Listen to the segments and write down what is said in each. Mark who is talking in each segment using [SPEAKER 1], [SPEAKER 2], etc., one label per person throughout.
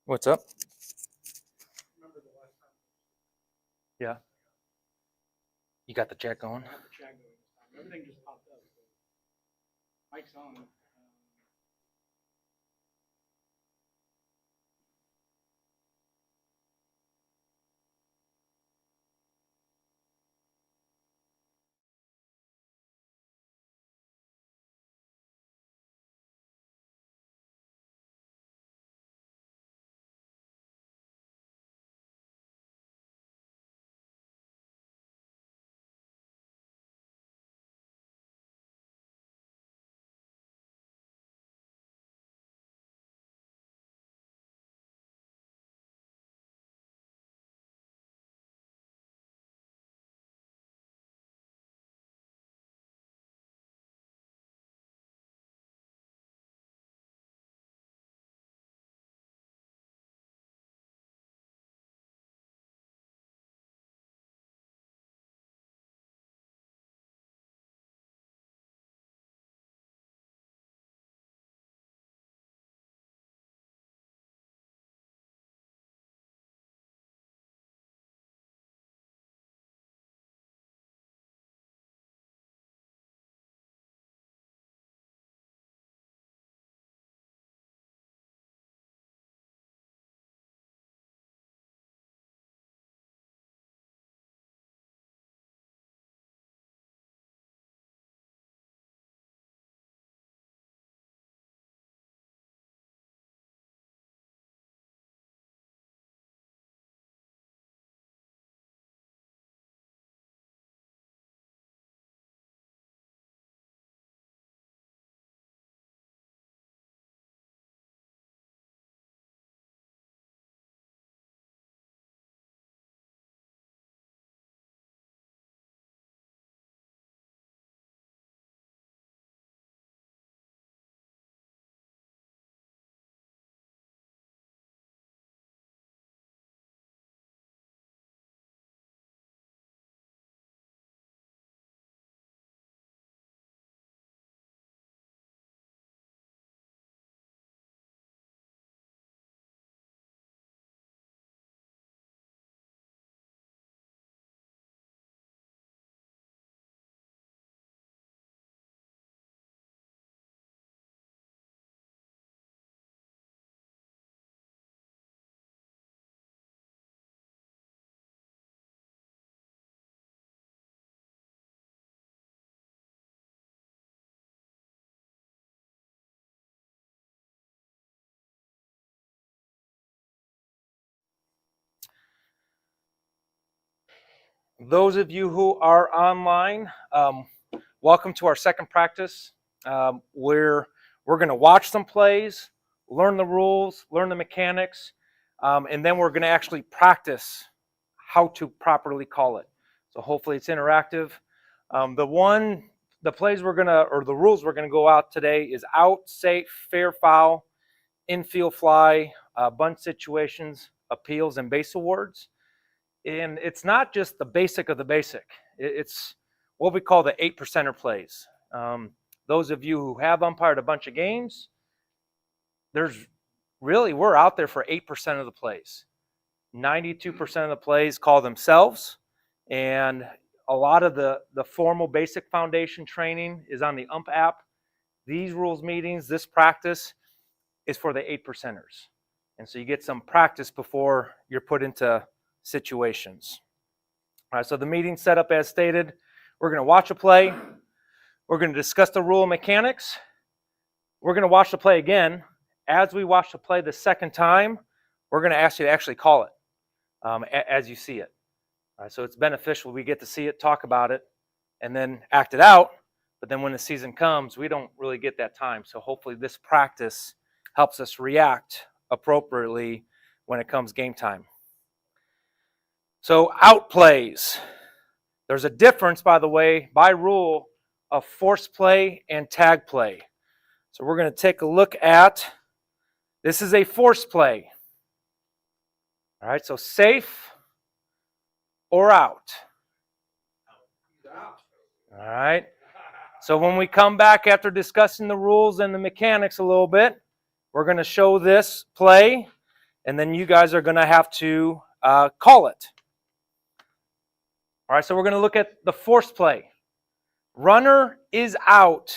[SPEAKER 1] What's up? Yeah. You got the chat going?
[SPEAKER 2] Everything just popped up. Mic's on.
[SPEAKER 1] Those of you who are online, welcome to our second practice. We're going to watch some plays, learn the rules, learn the mechanics, and then we're going to actually practice how to properly call it. So hopefully it's interactive. The plays we're gonna, or the rules we're gonna go out today is out, safe, fair foul, infield fly, bunt situations, appeals, and base awards. And it's not just the basic of the basic. It's what we call the 8%er plays. Those of you who have umpired a bunch of games, we're out there for 8% of the plays. 92% of the plays call themselves, and a lot of the formal basic foundation training is on the Ump app. These rules meetings, this practice is for the 8%ers. And so you get some practice before you're put into situations. All right, so the meeting set up as stated. We're going to watch a play. We're going to discuss the rule mechanics. We're going to watch the play again. As we watch the play the second time, we're going to ask you to actually call it as you see it. All right, so it's beneficial. We get to see it, talk about it, and then act it out. But then when the season comes, we don't really get that time. So hopefully this practice helps us react appropriately when it comes game time. So out plays. There's a difference, by the way, by rule of force play and tag play. So we're going to take a look at, this is a force play. All right, so safe or out. All right. So when we come back after discussing the rules and the mechanics a little bit, we're going to show this play. and then you guys are going to have to call it. All right, so we're going to look at the force play. Runner is out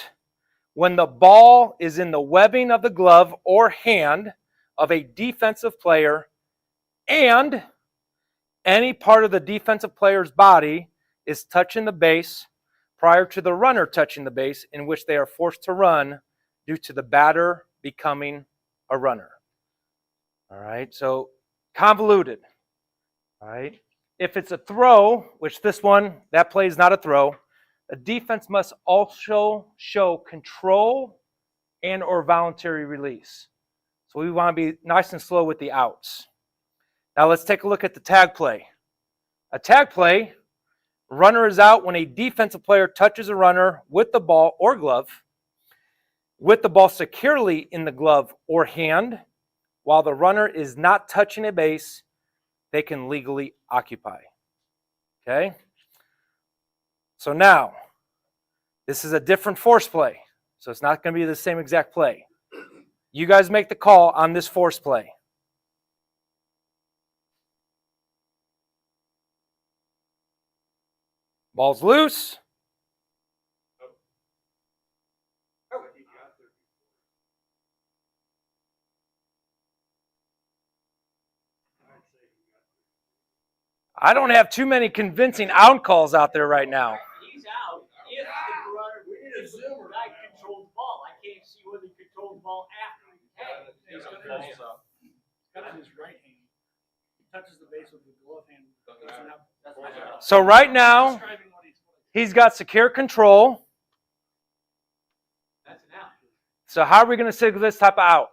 [SPEAKER 1] when the ball is in the webbing of the glove or hand of a defensive player and any part of the defensive player's body is touching the base prior to the runner touching the base, in which they are forced to run due to the batter becoming a runner. All right, so convoluted. All right, if it's a throw, which this one, that play is not a throw, a defense must also show control and or voluntary release. So we want to be nice and slow with the outs. Now let's take a look at the tag play. A tag play, runner is out when a defensive player touches a runner with the ball or glove, with the ball securely in the glove or hand. While the runner is not touching a base, they can legally occupy. Okay? So now, this is a different force play. So it's not going to be the same exact play. You guys make the call on this force play. Ball's loose. I don't have too many convincing out calls out there right now.
[SPEAKER 3] He's out if the runner controls the ball. I can't see whether he controls the ball after he tags.
[SPEAKER 2] He's got his right hand. He touches the base with the glove hand.
[SPEAKER 1] So right now, he's got secure control.
[SPEAKER 3] That's an out.
[SPEAKER 1] So how are we going to signal this type of out?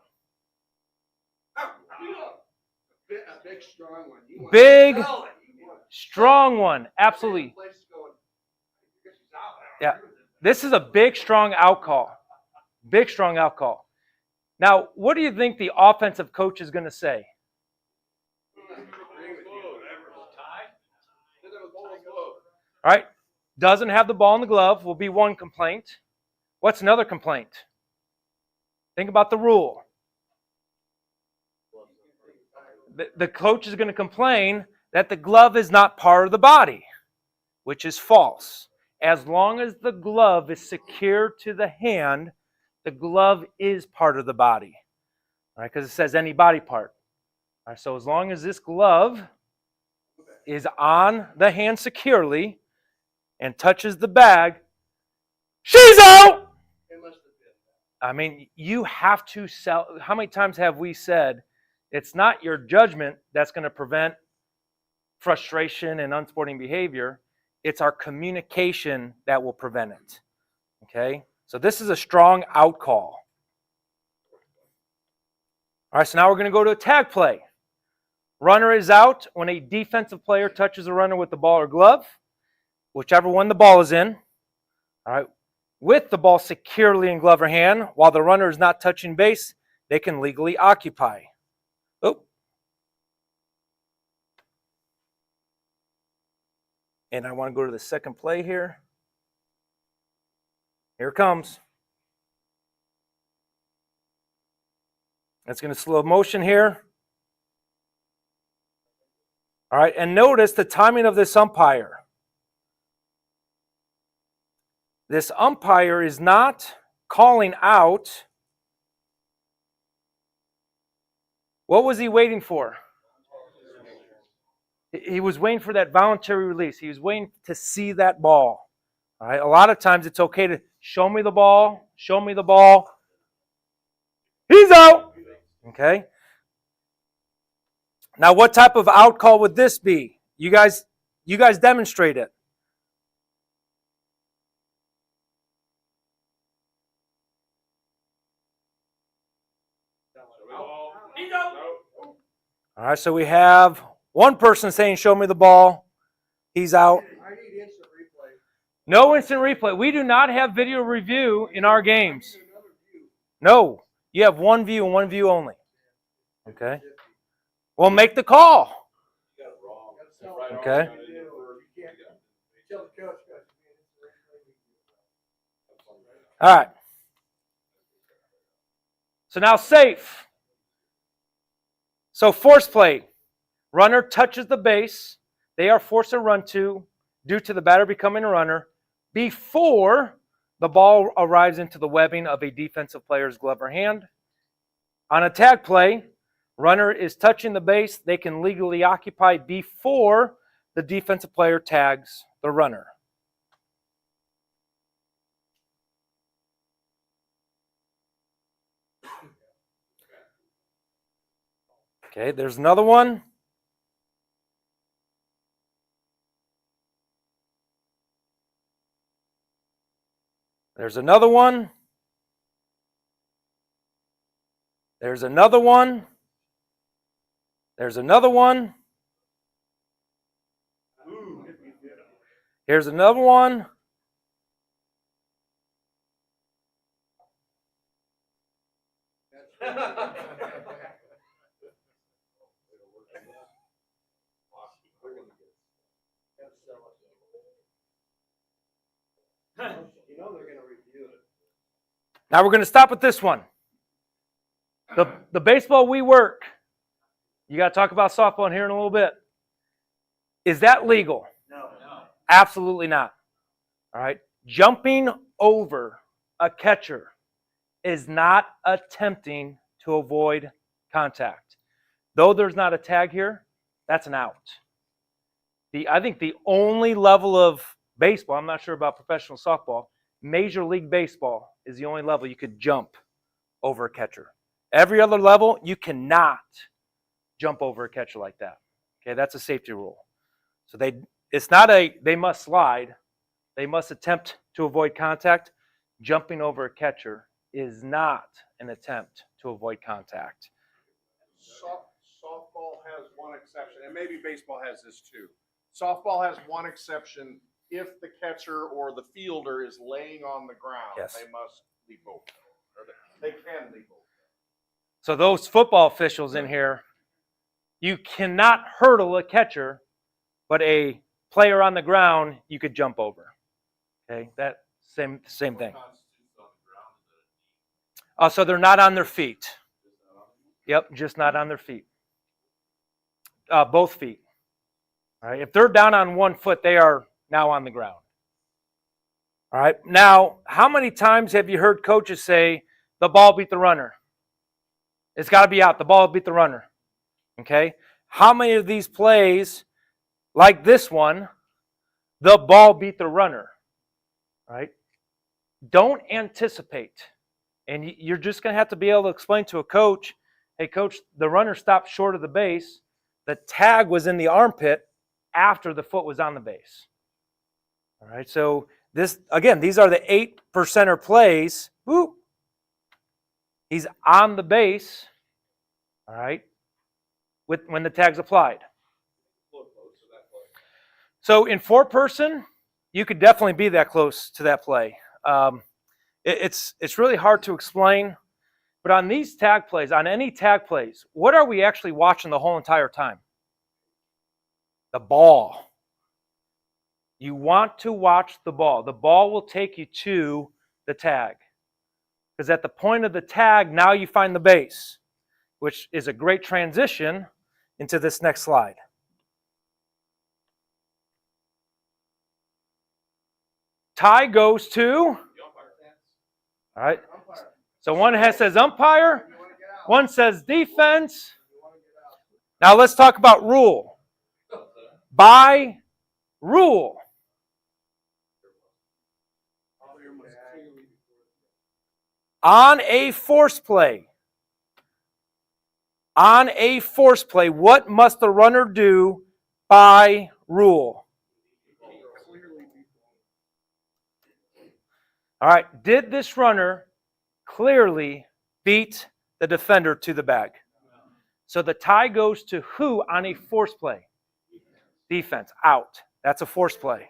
[SPEAKER 4] A big, strong one.
[SPEAKER 1] Big, strong one. Absolutely. Yeah. This is a big, strong out call. Big, strong out call. Now, what do you think the offensive coach is going to say? All right. Doesn't have the ball in the glove will be one complaint. What's another complaint? Think about the rule. The coach is going to complain that the glove is not part of the body, which is false. As long as the glove is secured to the hand, the glove is part of the body. All right, because it says any body part. All right, so as long as this glove is on the hand securely and touches the bag, she's out! I mean, you have to sell. How many times have we said, it's not your judgment that's going to prevent frustration and unsporting behavior. It's our communication that will prevent it. Okay? So this is a strong out call. All right, so now we're going to go to a tag play. Runner is out when a defensive player touches a runner with the ball or glove, whichever one the ball is in. All right, with the ball securely in glove or hand, while the runner is not touching base, they can legally occupy. Oh. And I want to go to the second play here. Here it comes. It's going to slow motion here. All right, and notice the timing of this umpire. This umpire is not calling out. What was he waiting for? He was waiting for that voluntary release. He was waiting to see that ball. All right. A lot of times it's okay to show me the ball, show me the ball. He's out. Okay. Now, what type of out call would this be? You guys demonstrate it. All right, so we have one person saying, show me the ball. He's out.
[SPEAKER 4] I need instant replay.
[SPEAKER 1] No instant replay. We do not have video review in our games. No. You have one view and one view only. Okay. Well, make the call. Okay. All right. So now safe. So force play. Runner touches the base. They are forced to run to due to the batter becoming a runner before the ball arrives into the webbing of a defensive player's glove or hand. On a tag play, runner is touching the base. They can legally occupy before the defensive player tags the runner. Okay, there's another one. There's another one. There's another one. There's another one. Here's another one.
[SPEAKER 4] You know they're gonna review it.
[SPEAKER 1] Now we're going to stop with this one. The baseball we work, you got to talk about softball in here in a little bit. Is that legal?
[SPEAKER 3] No.
[SPEAKER 1] Absolutely not. All right. Jumping over a catcher is not attempting to avoid contact. Though there's not a tag here, that's an out. I think the only level of baseball, I'm not sure about professional softball, Major League Baseball is the only level you could jump over a catcher. Every other level, you cannot jump over a catcher like that. Okay, that's a safety rule. So they must slide. They must attempt to avoid contact. Jumping over a catcher is not an attempt to avoid contact.
[SPEAKER 5] Softball has one exception, and maybe baseball has this too. Softball has one exception. If the catcher or the fielder is laying on the ground,
[SPEAKER 1] Yes.
[SPEAKER 5] they must leave both. Or they can leave both.
[SPEAKER 1] So those football officials in here, you cannot hurdle a catcher, but a player on the ground you could jump over. Okay, that same thing. So they're not on their feet. Yep, just not on their feet. Both feet. All right, if they're down on one foot, they are now on the ground. All right, now, how many times have you heard coaches say, the ball beat the runner? It's got to be out. The ball beat the runner. Okay, how many of these plays, like this one, the ball beat the runner? All right, don't anticipate. And you're just going to have to be able to explain to a coach, hey, coach, the runner stopped short of the base. The tag was in the armpit after the foot was on the base. All right, so these are the 8%er plays. Woo! He's on the base, all right, when the tag's applied. So in 4-person, you could definitely be that close to that play. It's really hard to explain, but on these tag plays, on any tag plays, what are we actually watching the whole entire time? The ball. You want to watch the ball. The ball will take you to the tag. Because at the point of the tag, now you find the base, which is a great transition into this next slide. Tie goes to, all right, so one says umpire, one says defense. Now let's talk about rule. By rule, on a force play, what must the runner do by rule? All right, did this runner clearly beat the defender to the bag? So the tie goes to who on a force play? Defense, out. That's a force play.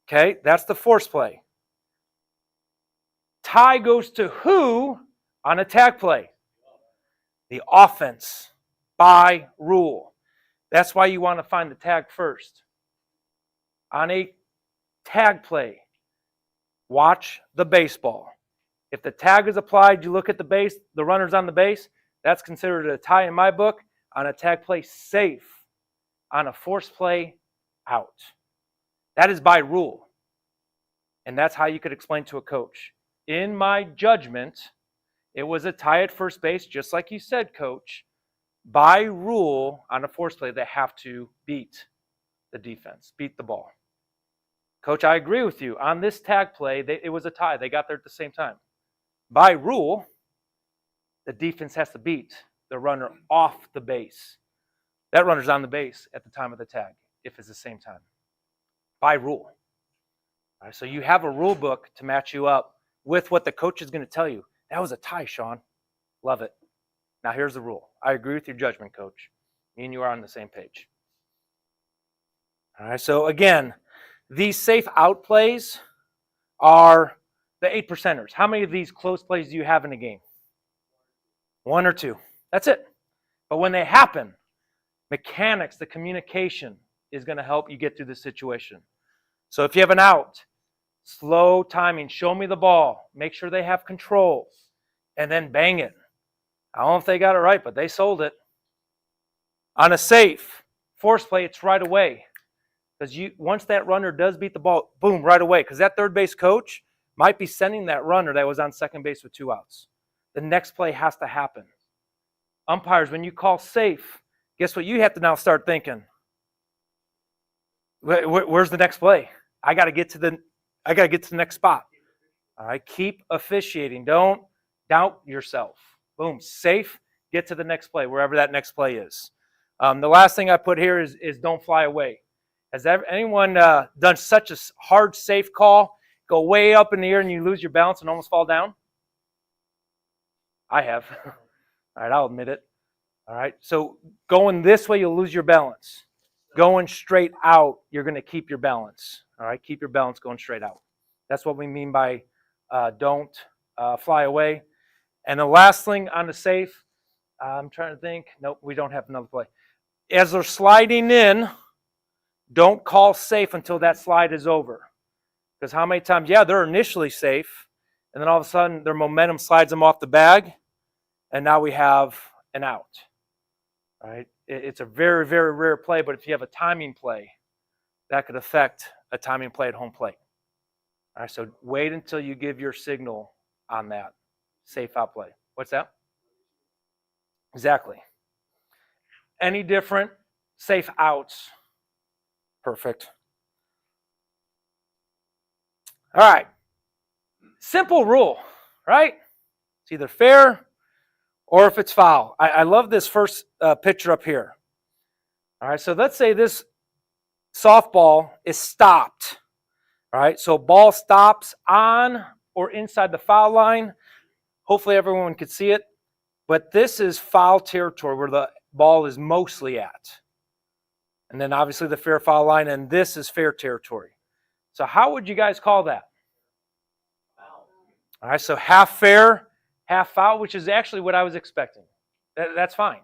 [SPEAKER 1] Okay, that's the force play. Tie goes to who on a tag play? The offense, by rule. That's why you want to find the tag first. On a tag play, watch the baseball. If the tag is applied, you look at the base, the runner's on the base, that's considered a tie in my book. on a tag play, safe. On a force play, out. That is by rule. And that's how you could explain to a coach. In my judgment, it was a tie at first base, just like you said, Coach. By rule, on a force play, they have to beat the defense, beat the ball. Coach, I agree with you. On this tag play, it was a tie. They got there at the same time. By rule, the defense has to beat the runner off the base. That runner's on the base at the time of the tag, if it's the same time. By rule. All right, so you have a rule book to match you up with what the coach is going to tell you. That was a tie, Sean. Love it. Now here's the rule. I agree with your judgment, Coach. Me and you are on the same page. All right, so again, these safe out plays are the 8%ers. How many of these close plays do you have in a game? 1 or 2. That's it. But when they happen, mechanics, the communication is going to help you get through the situation. So if you have an out, slow timing, show me the ball, make sure they have control, and then bang it. I don't know if they got it right, but they sold it. On a safe force play, it's right away. Because once that runner does beat the ball, boom, right away. Because that third base coach might be sending that runner that was on second base with 2 outs. The next play has to happen. Umpires, when you call safe, guess what you have to now start thinking? Where's the next play? I got to get to the next spot. All right, keep officiating. Don't doubt yourself. Boom, safe. Get to the next play, wherever that next play is. The last thing I put here is don't fly away. Has anyone done such a hard safe call, go way up in the air and you lose your balance and almost fall down? I have. All right, I'll admit it. All right, so going this way, you'll lose your balance. Going straight out, you're going to keep your balance. All right, keep your balance going straight out. That's what we mean by don't fly away. And the last thing on the safe, I'm trying to think. Nope, we don't have another play. As they're sliding in, don't call safe until that slide is over. Because how many times, yeah, they're initially safe, and then all of a sudden their momentum slides them off the bag, and now we have an out. All right? It's a very, very rare play, but if you have a timing play, that could affect a timing play at home plate. All right, so wait until you give your signal on that safe out play. What's that? Exactly. Any different safe outs? Perfect. All right. Simple rule, right? It's either fair or if it's foul. I love this first picture up here. All right, so let's say this softball is stopped. All right, so ball stops on or inside the foul line. Hopefully everyone could see it. But this is foul territory where the ball is mostly at. And then obviously the fair foul line, and this is fair territory. So how would you guys call that? All right, so half fair, half foul, which is actually what I was expecting. That's fine.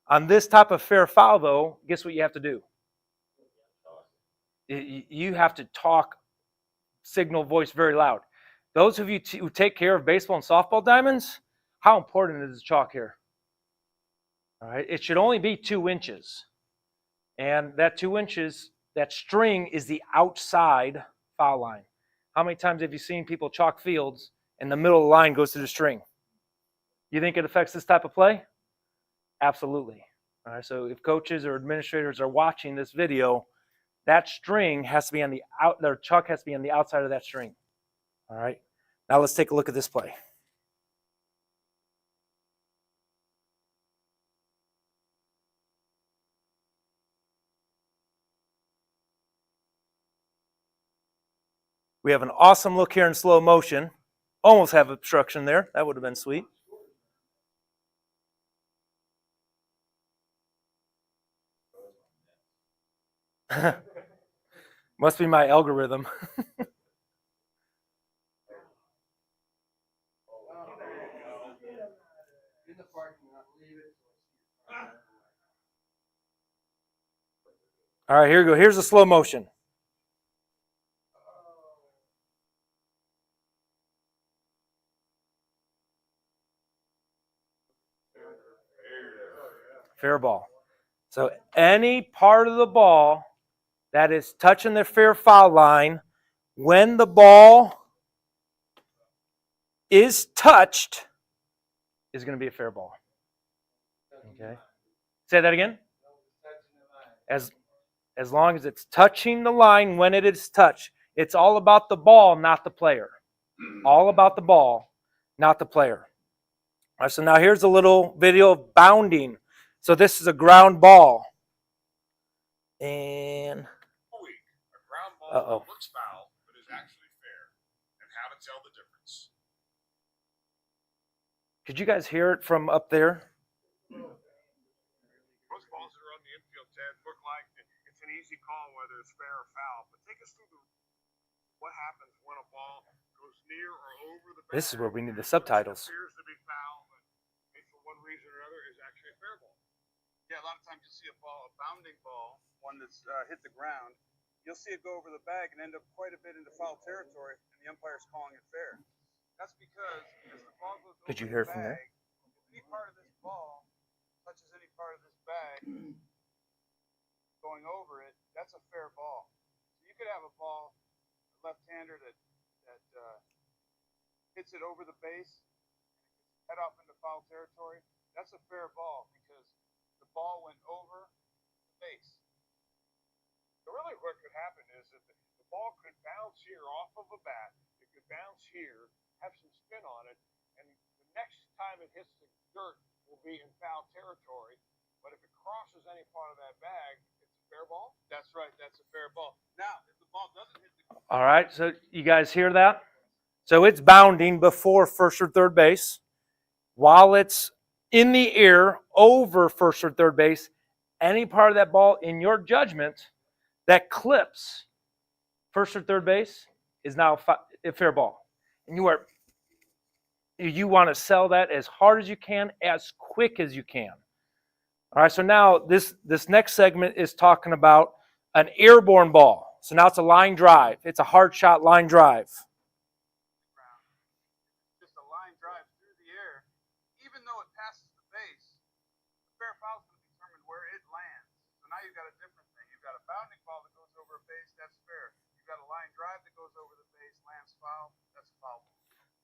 [SPEAKER 1] On this type of fair foul, though, guess what you have to do? You have to talk, signal voice very loud. Those of you who take care of baseball and softball diamonds, how important is the chalk here? All right, it should only be 2 inches. And that 2 inches, that string is the outside foul line. How many times have you seen people chalk fields and the middle of the line goes to the string? You think it affects this type of play? Absolutely. All right, so if coaches or administrators are watching this video, that string has to be on the their chalk has to be on the outside of that string. All right, now let's take a look at this play. We have an awesome look here in slow motion. Almost have obstruction there. That would have been sweet. Must be my algorithm. All right, here we go. Here's the slow motion. Fair ball. So any part of the ball that is touching the fair foul line, when the ball is touched, is going to be a fair ball. Okay. Say that again. As long as it's touching the line when it is touched. It's all about the ball, not the player. All about the ball, not the player. All right, so now here's a little video of bounding. So this is a ground ball. And
[SPEAKER 5] A ground ball
[SPEAKER 1] Uh-oh.
[SPEAKER 5] that looks foul, but is actually fair, and how to tell the difference.
[SPEAKER 1] could you guys hear it from up there?
[SPEAKER 5] Most balls that are on the infield, Ted, look like it's an easy call whether it's fair or foul. But take us through what happens when a ball goes near or over the bag.
[SPEAKER 1] This is where we need the subtitles.
[SPEAKER 5] Appears to be foul, but for one reason or another is actually a fair ball.
[SPEAKER 6] Yeah, a lot of times you'll see a ball, a bounding ball, one that's hit the ground. You'll see it go over the bag and end up quite a bit into foul territory, and the umpire's calling it fair. That's because as the ball goes over
[SPEAKER 1] Could you
[SPEAKER 6] the
[SPEAKER 1] hear it from there?
[SPEAKER 6] bag, if any part of this ball touches any part of this bag going over it, that's a fair ball. So you could have a ball, a left-hander that hits it over the base, head off into foul territory. That's a fair ball because the ball went over the base.
[SPEAKER 5] So really what could happen is that the ball could bounce here off of a bat. It could bounce here, have some spin on it, and the next time it hits the dirt will be in foul territory. But if it crosses any part of that bag, it's a fair ball?
[SPEAKER 6] That's right. That's a fair ball. Now, if the ball doesn't hit the
[SPEAKER 1] All right, so you guys hear that? So it's bounding before first or third base. While it's in the air over first or third base, any part of that ball, in your judgment, that clips first or third base is now a fair ball. And you want to sell that as hard as you can, as quick as you can. All right, so now this next segment is talking about an airborne ball. So now it's a line drive. It's a hard shot line drive.
[SPEAKER 6] ground, just a line drive through the air, even though it passes the base, the fair foul is going to determine where it lands. So now you've got a different thing. You've got a bounding ball that goes over a base, that's fair. You've got a line drive that goes over the base, lands foul, that's a foul ball.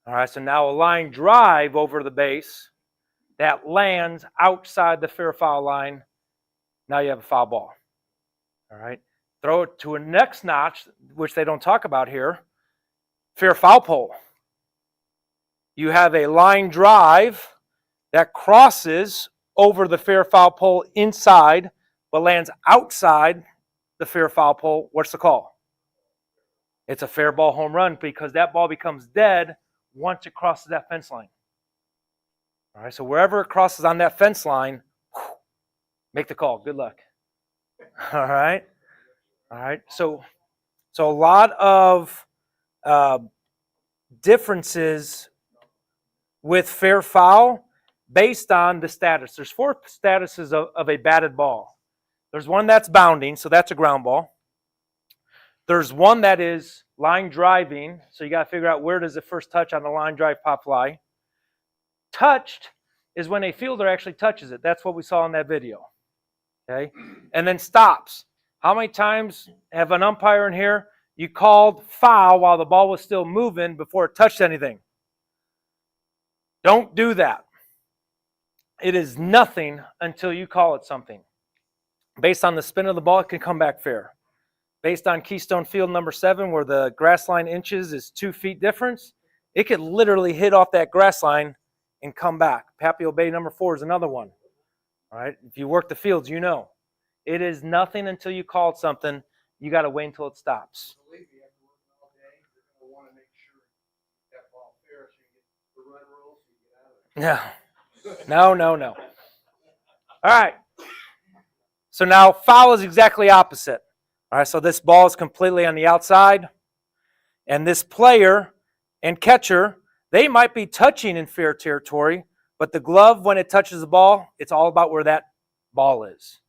[SPEAKER 1] All right, so now a line drive over the base that lands outside the fair foul line. Now you have a foul ball. All right, throw it to a next notch, which they don't talk about here. Fair foul pole. You have a line drive that crosses over the fair foul pole inside, but lands outside the fair foul pole. What's the call? It's a fair ball home run because that ball becomes dead once it crosses that fence line. All right, so wherever it crosses on that fence line, make the call. Good luck. All right. All right. So a lot of differences with fair foul based on the status. There's 4 statuses of a batted ball. There's one that's bounding, so that's a ground ball. There's one that is line driving, so you got to figure out where does it first touch on the line drive pop fly. Touched is when a fielder actually touches it. That's what we saw in that video. Okay? And then stops. How many times have an umpire in here, you called foul while the ball was still moving before it touched anything? Don't do that. It is nothing until you call it something. Based on the spin of the ball, it can come back fair. Based on Keystone Field number 7, where the grass line inches is 2 feet difference, it could literally hit off that grass line and come back. Papio Bay number 4 is another one. All right, if you work the fields, you know. It is nothing until you call it something. You got to wait until it stops.
[SPEAKER 4] Believe me, after working all day, you're gonna wanna make sure that ball fair so you get the run rules so you get out of it.
[SPEAKER 1] No. All right. So now foul is exactly opposite. All right, so this ball is completely on the outside. And this player and catcher, they might be touching in fair territory, but the glove, when it touches the ball, it's all about where that ball is.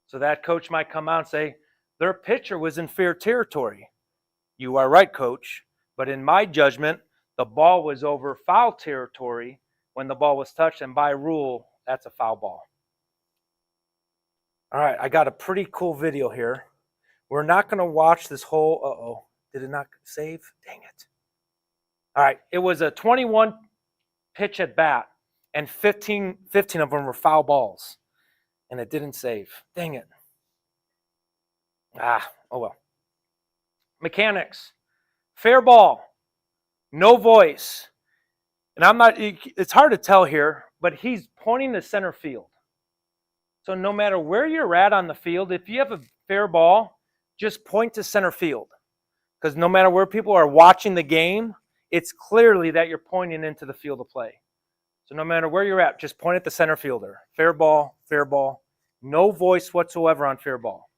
[SPEAKER 1] So that coach might come out and say, their pitcher was in fair territory. You are right, coach. But in my judgment, the ball was over foul territory when the ball was touched, and by rule, that's a foul ball. All right, I got a pretty cool video here. We're not going to watch this whole, uh-oh, did it not save? Dang it. All right, it was a 21 pitch at bat, and 15 of them were foul balls, and it didn't save. Dang it. Oh well. Mechanics, fair ball, no voice. And I'm not, it's hard to tell here, but he's pointing to center field. So no matter where you're at on the field, if you have a fair ball, just point to center field. Because no matter where people are watching the game, it's clearly that you're pointing into the field of play. So no matter where you're at, just point at the center fielder. Fair ball, no voice whatsoever on fair ball.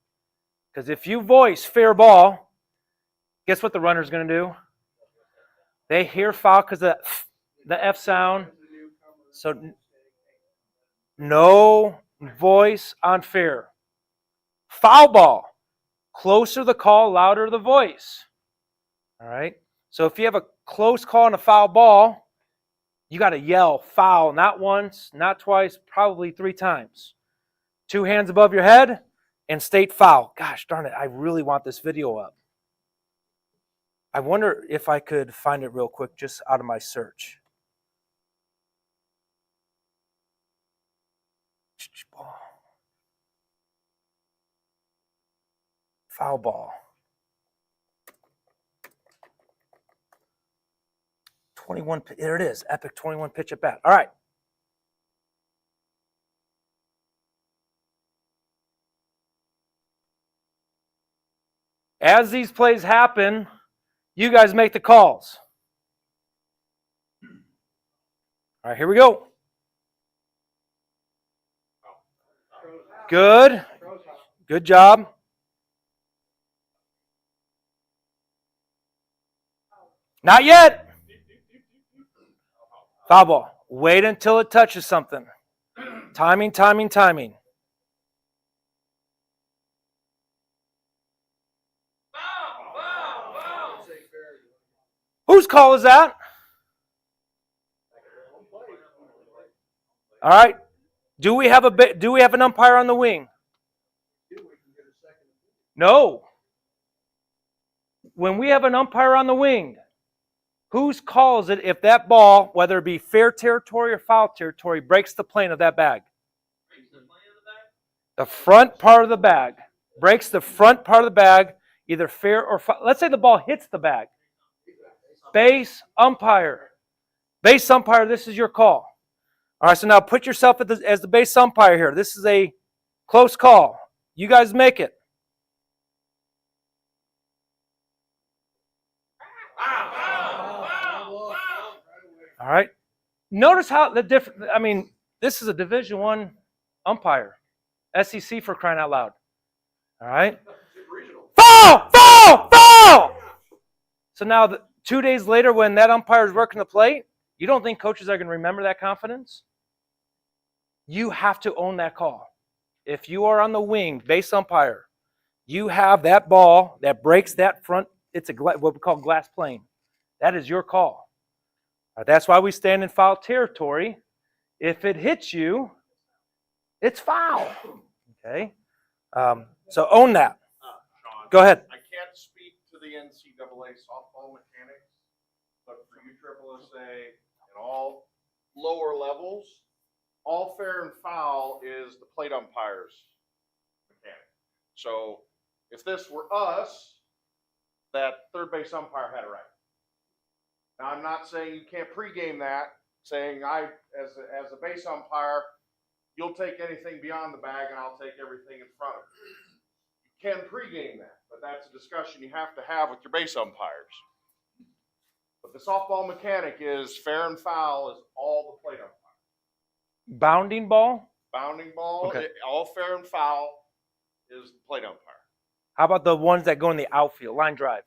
[SPEAKER 1] Because if you voice fair ball, guess what the runner's going to do? They hear foul because of the F sound. So no voice on fair. Foul ball. Closer the call, louder the voice. All right? So if you have a close call on a foul ball, you got to yell foul, not once, not twice, probably 3 times. 2 hands above your head and state foul. Gosh darn it, I really want this video up. I wonder if I could find it real quick just out of my search. Foul ball. 21, there it is, epic 21 pitch at bat. All right. As these plays happen, you guys make the calls. All right, here we go. Good. Good job. Not yet. Foul ball. Wait until it touches something. Timing. Whose call is that? All right. Do we have an umpire on the wing? No. When we have an umpire on the wing, whose call is it if that ball, whether it be fair territory or foul territory, breaks the plane of that bag? The front part of the bag. Breaks the front part of the bag, either fair or foul. Let's say the ball hits the bag. Base umpire. Base umpire, this is your call. All right, so now put yourself as the base umpire here. This is a close call. You guys make it. All right. Notice how the different. I mean, this is a Division I umpire, SEC for crying out loud. All right. Foul! So now, 2 days later, when that umpire is working the plate, you don't think coaches are going to remember that confidence? You have to own that call. If you are on the wing, base umpire, you have that ball that breaks that front. It's what we call glass plane. That is your call. That's why we stand in foul territory. If it hits you, it's foul. Okay? So own that.
[SPEAKER 4] Sean,
[SPEAKER 1] Go ahead.
[SPEAKER 4] I can't speak to the NCAA softball mechanics, but for USSSA and all lower levels, all fair and foul is the plate umpire's mechanic. So if this were us, that third base umpire had it right. Now, I'm not saying you can't pregame that, saying as a base umpire, you'll take anything beyond the bag and I'll take everything in front of it. You can pregame that, but that's a discussion you have to have with your base umpires. But the softball mechanic is fair and foul is all the plate umpire.
[SPEAKER 1] Bounding ball?
[SPEAKER 4] Bounding ball,
[SPEAKER 1] Okay.
[SPEAKER 4] all fair and foul is the plate umpire.
[SPEAKER 1] How about the ones that go in the outfield, line drive?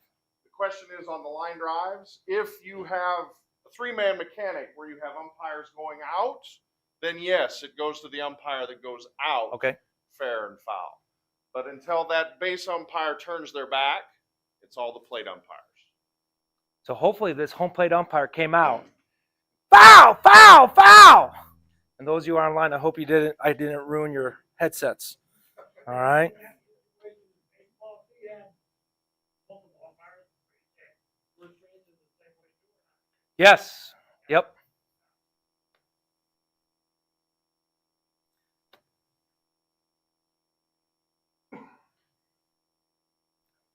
[SPEAKER 4] Question is on the line drives, if you have a 3-man mechanic where you have umpires going out, then yes, it goes to the umpire that goes out,
[SPEAKER 1] Okay.
[SPEAKER 4] fair and foul. But until that base umpire turns their back, it's all the plate umpires.
[SPEAKER 1] So hopefully this home plate umpire came out. Foul! And those of you online, I hope I didn't ruin your headsets. All right. Yes. Yep.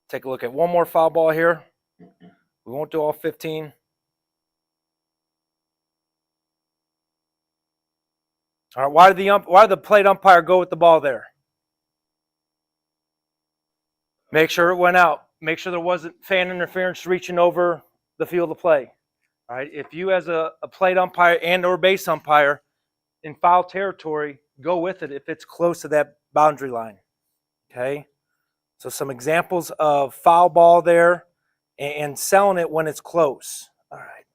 [SPEAKER 1] Take a look at one more foul ball here. We won't do all 15. All right. Why did the plate umpire go with the ball there? Make sure it went out. Make sure there wasn't fan interference reaching over the field of play. All right. If you, as a plate umpire and/or base umpire in foul territory, go with it if it's close to that boundary line. Okay. So some examples of foul ball there and selling it when it's close. All right.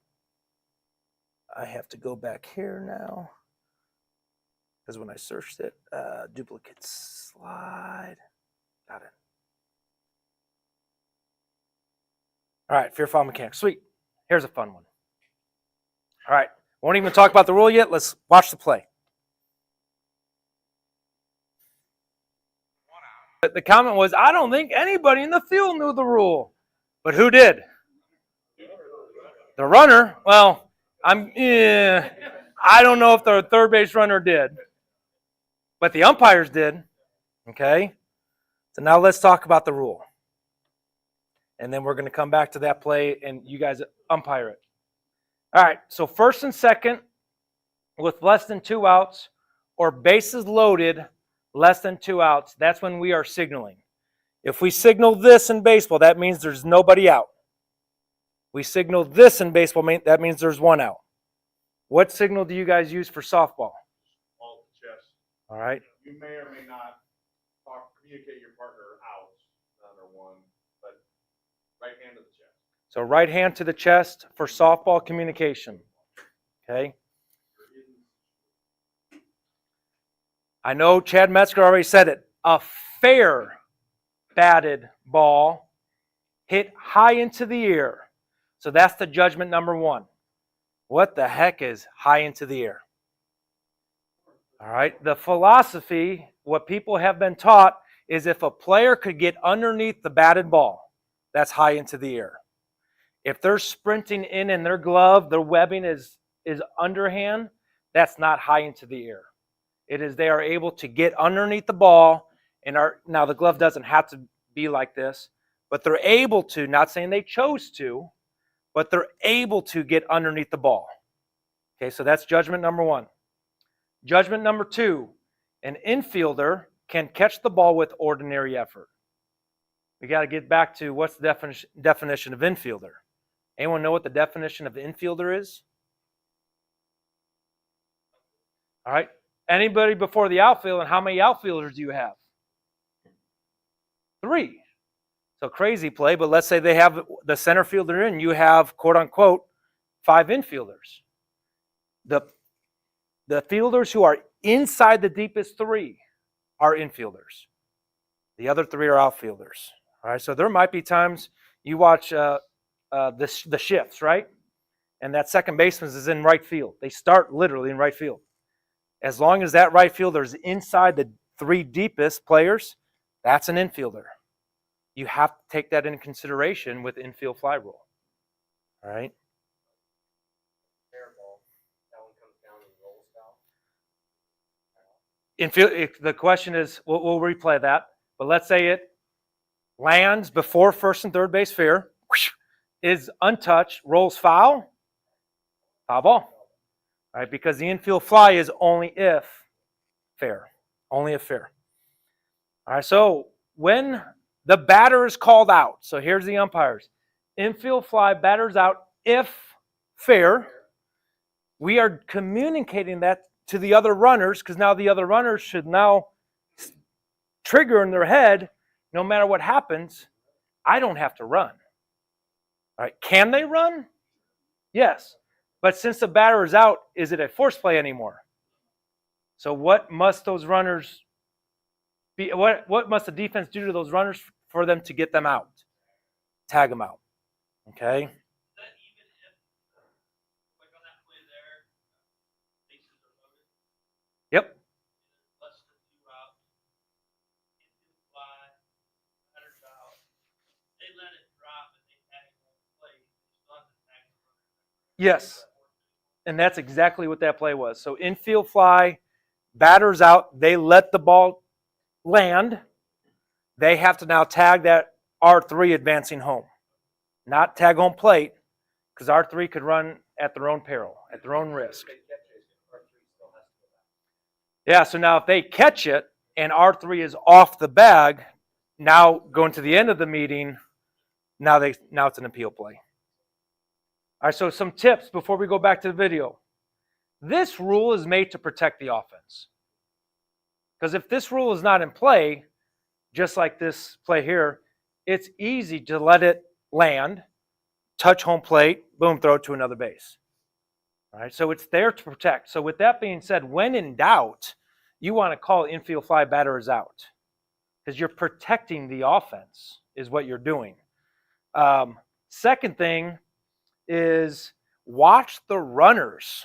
[SPEAKER 1] I have to go back here now because when I searched it, duplicate slide. Got it. All right, fair foul mechanics. Sweet. Here's a fun one. All right, won't even talk about the rule yet. Let's watch the play. The comment was, I don't think anybody in the field knew the rule. But who did? The runner? Well, I don't know if the third base runner did. But the umpires did. Okay? So now let's talk about the rule. And then we're going to come back to that play and you guys umpire it. All right, so first and second with less than 2 outs or bases loaded, less than 2 outs, that's when we are signaling. If we signal this in baseball, that means there's nobody out. We signal this in baseball, that means there's 1 out. What signal do you guys use for softball?
[SPEAKER 4] All the chest.
[SPEAKER 1] All right.
[SPEAKER 4] You may or may not communicate your partner out, another one, but right hand to the chest.
[SPEAKER 1] So right hand to the chest for softball communication. Okay. I know Chad Metzger already said it. A fair batted ball hit high into the air. So that's the judgment number 1. What the heck is high into the air? All right. The philosophy, what people have been taught, is if a player could get underneath the batted ball, that's high into the air. If they're sprinting in their glove, their webbing is underhand, that's not high into the air. It is they are able to get underneath the ball, and now the glove doesn't have to be like this, but they're able to, not saying they chose to, but they're able to get underneath the ball. Okay, so that's judgment number 1. Judgment number 2, an infielder can catch the ball with ordinary effort. We got to get back to what's the definition of infielder. Anyone know what the definition of infielder is? All right. Anybody before the outfield, and how many outfielders do you have? 3. So crazy play, but let's say they have the center fielder in, you have, quote unquote, 5 infielders. The fielders who are inside the deepest 3 are infielders. The other 3 are outfielders. All right, so there might be times you watch the shifts, right? And that second baseman is in right field. They start literally in right field. As long as that right fielder is inside the 3 deepest players, that's an infielder. You have to take that into consideration with infield fly rule. All right? Infield, the question is, we'll replay that, but let's say it lands before first and third base fair, is untouched, rolls foul ball. All right, because the infield fly is only if fair. Only if fair. All right, so when the batter is called out, so here's the umpires. Infield fly, batter's out if fair. We are communicating that to the other runners, because now the other runners should now trigger in their head, no matter what happens, I don't have to run. All right, can they run? Yes. But since the batter is out, is it a force play anymore? So what must those runners be? What must the defense do to those runners for them to get them out? Tag them out. Okay? Yep. Yes. And that's exactly what that play was. So infield fly, batter's out. They let the ball land. They have to now tag that R3 advancing home. Not tag home plate, because R3 could run at their own peril, at their own risk. Yeah, so now if they catch it and R3 is off the bag, now going to the end of the meeting, now it's an appeal play. All right, so some tips before we go back to the video. This rule is made to protect the offense. Because if this rule is not in play, just like this play here, it's easy to let it land, touch home plate, boom, throw it to another base. All right, so it's there to protect. So with that being said, when in doubt, you want to call infield fly, batter is out. Because you're protecting the offense is what you're doing. Second thing is watch the runners.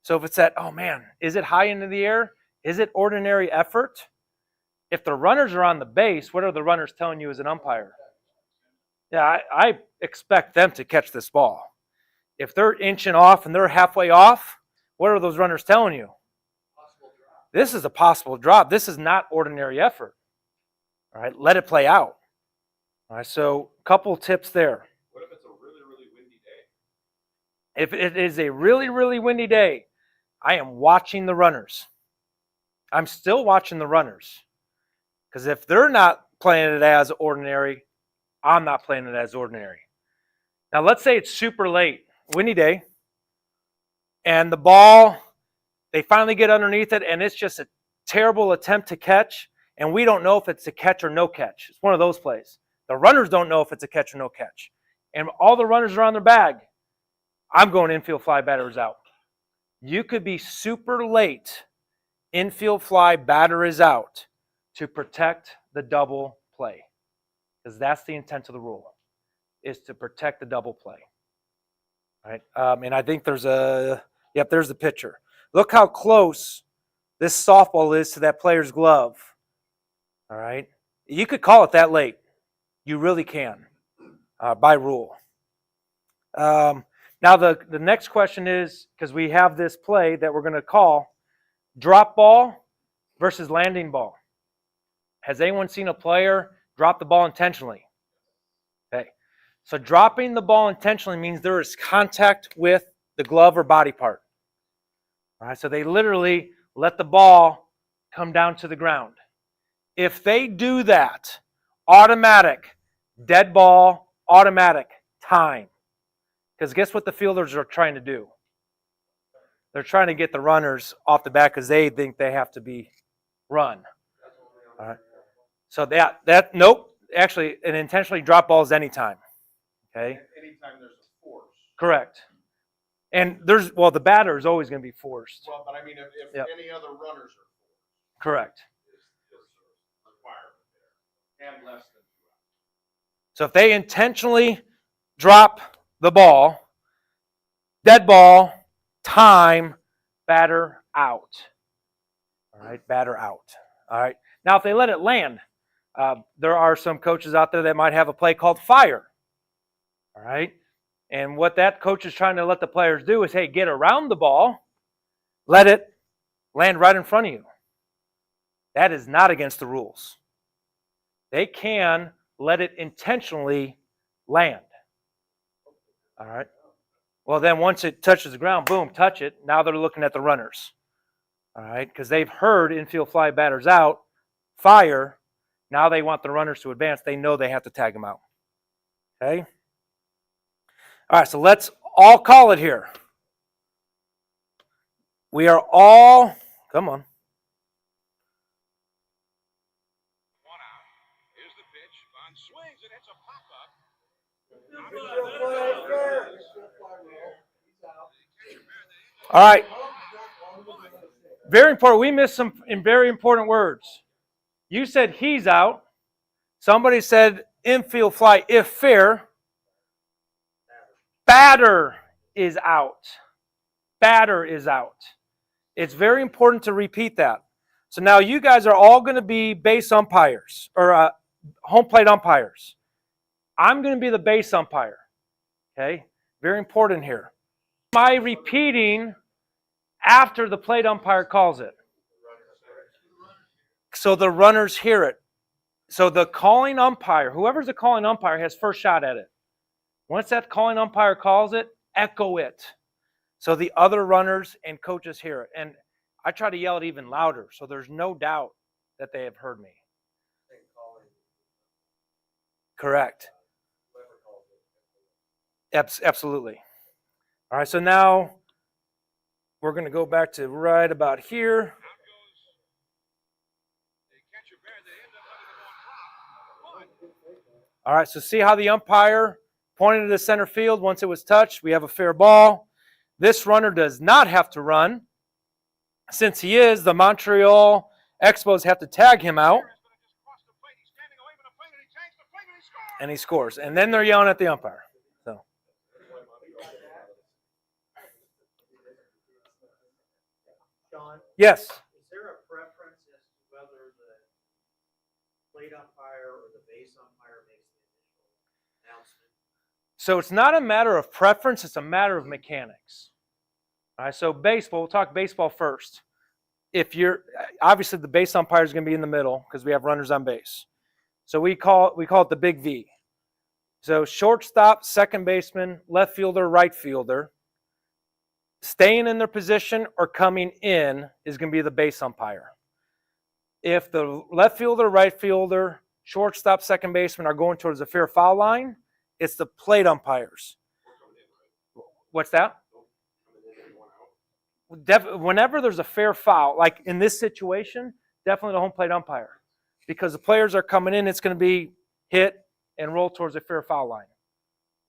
[SPEAKER 1] So if it's at, oh man, is it high into the air? Is it ordinary effort? If the runners are on the base, what are the runners telling you as an umpire? Yeah, I expect them to catch this ball. If they're inching off and they're halfway off, what are those runners telling you? This is a possible drop. This is not ordinary effort. All right, let it play out. All right, so a couple tips there.
[SPEAKER 4] What if it's a really, really windy day?
[SPEAKER 1] If it is a really, really windy day, I am watching the runners. I'm still watching the runners. Because if they're not playing it as ordinary, I'm not playing it as ordinary. Now, let's say it's super late, windy day, and the ball, they finally get underneath it, and it's just a terrible attempt to catch, and we don't know if it's a catch or no catch. It's one of those plays. The runners don't know if it's a catch or no catch. And all the runners are on their bag. I'm going infield fly, batter is out. You could be super late, infield fly, batter is out, to protect the double play. Because that's the intent of the rule, is to protect the double play. All right? And I think there's there's the picture. Look how close this softball is to that player's glove. All right? You could call it that late. You really can, by rule. Now the next question is, because we have this play that we're going to call drop ball versus landing ball. Has anyone seen a player drop the ball intentionally? Okay. So dropping the ball intentionally means there is contact with the glove or body part. All right, so they literally let the ball come down to the ground. If they do that, automatic, dead ball, automatic, time. Because guess what the fielders are trying to do? They're trying to get the runners off the bat because they think they have to be run. All right. So nope. Actually, an intentionally drop ball is anytime. Okay.
[SPEAKER 4] Anytime there's a force.
[SPEAKER 1] Correct. And the batter is always going to be forced.
[SPEAKER 4] Well, but I mean, if
[SPEAKER 1] Yep.
[SPEAKER 4] any other runners are forced,
[SPEAKER 1] Correct.
[SPEAKER 4] is a requirement there, and less than 2 hours.
[SPEAKER 1] So if they intentionally drop the ball, dead ball, time, batter out. All right, batter out. All right. Now, if they let it land, there are some coaches out there that might have a play called fire. All right. And what that coach is trying to let the players do is, hey, get around the ball, let it land right in front of you. That is not against the rules. They can let it intentionally land. All right. Well, then once it touches the ground, boom, touch it. Now they're looking at the runners. All right, because they've heard infield fly, batters out, fire. Now they want the runners to advance. They know they have to tag them out. Okay? All right, so let's all call it here. We are all, come on.
[SPEAKER 5] 1 out. Here's the pitch. Bond swings and hits a pop-up.
[SPEAKER 1] All right. Very important. We missed some very important words. You said he's out. Somebody said infield fly if fair. Batter is out. Batter is out. It's very important to repeat that. So now you guys are all going to be base umpires or home plate umpires. I'm going to be the base umpire. Okay? Very important here. I repeating after the plate umpire calls it? So the runners hear it. So the calling umpire, whoever's the calling umpire, has first shot at it. Once that calling umpire calls it, echo it. So the other runners and coaches hear it. And I try to yell it even louder, so there's no doubt that they have heard me. Correct. Absolutely. All right, so now we're going to go back to right about here. All right, so see how the umpire pointed to the center field once it was touched. We have a fair ball. This runner does not have to run. Since he is, the Montreal Expos have to tag him out. And he scores. And then they're yelling at the umpire. So.
[SPEAKER 3] Sean,
[SPEAKER 1] Yes.
[SPEAKER 3] is there a preference as to whether the plate umpire or the base umpire makes the initial announcement?
[SPEAKER 1] So it's not a matter of preference, it's a matter of mechanics. All right, so baseball, we'll talk baseball first. If you're, obviously the base umpire is going to be in the middle because we have runners on base. So we call it the big V. So shortstop, second baseman, left fielder, right fielder, staying in their position or coming in is going to be the base umpire. If the left fielder, right fielder, shortstop, second baseman are going towards the fair foul line, it's the plate umpires. What's that? Whenever there's a fair foul, like in this situation, definitely the home plate umpire. Because the players are coming in, it's going to be hit and roll towards the fair foul line.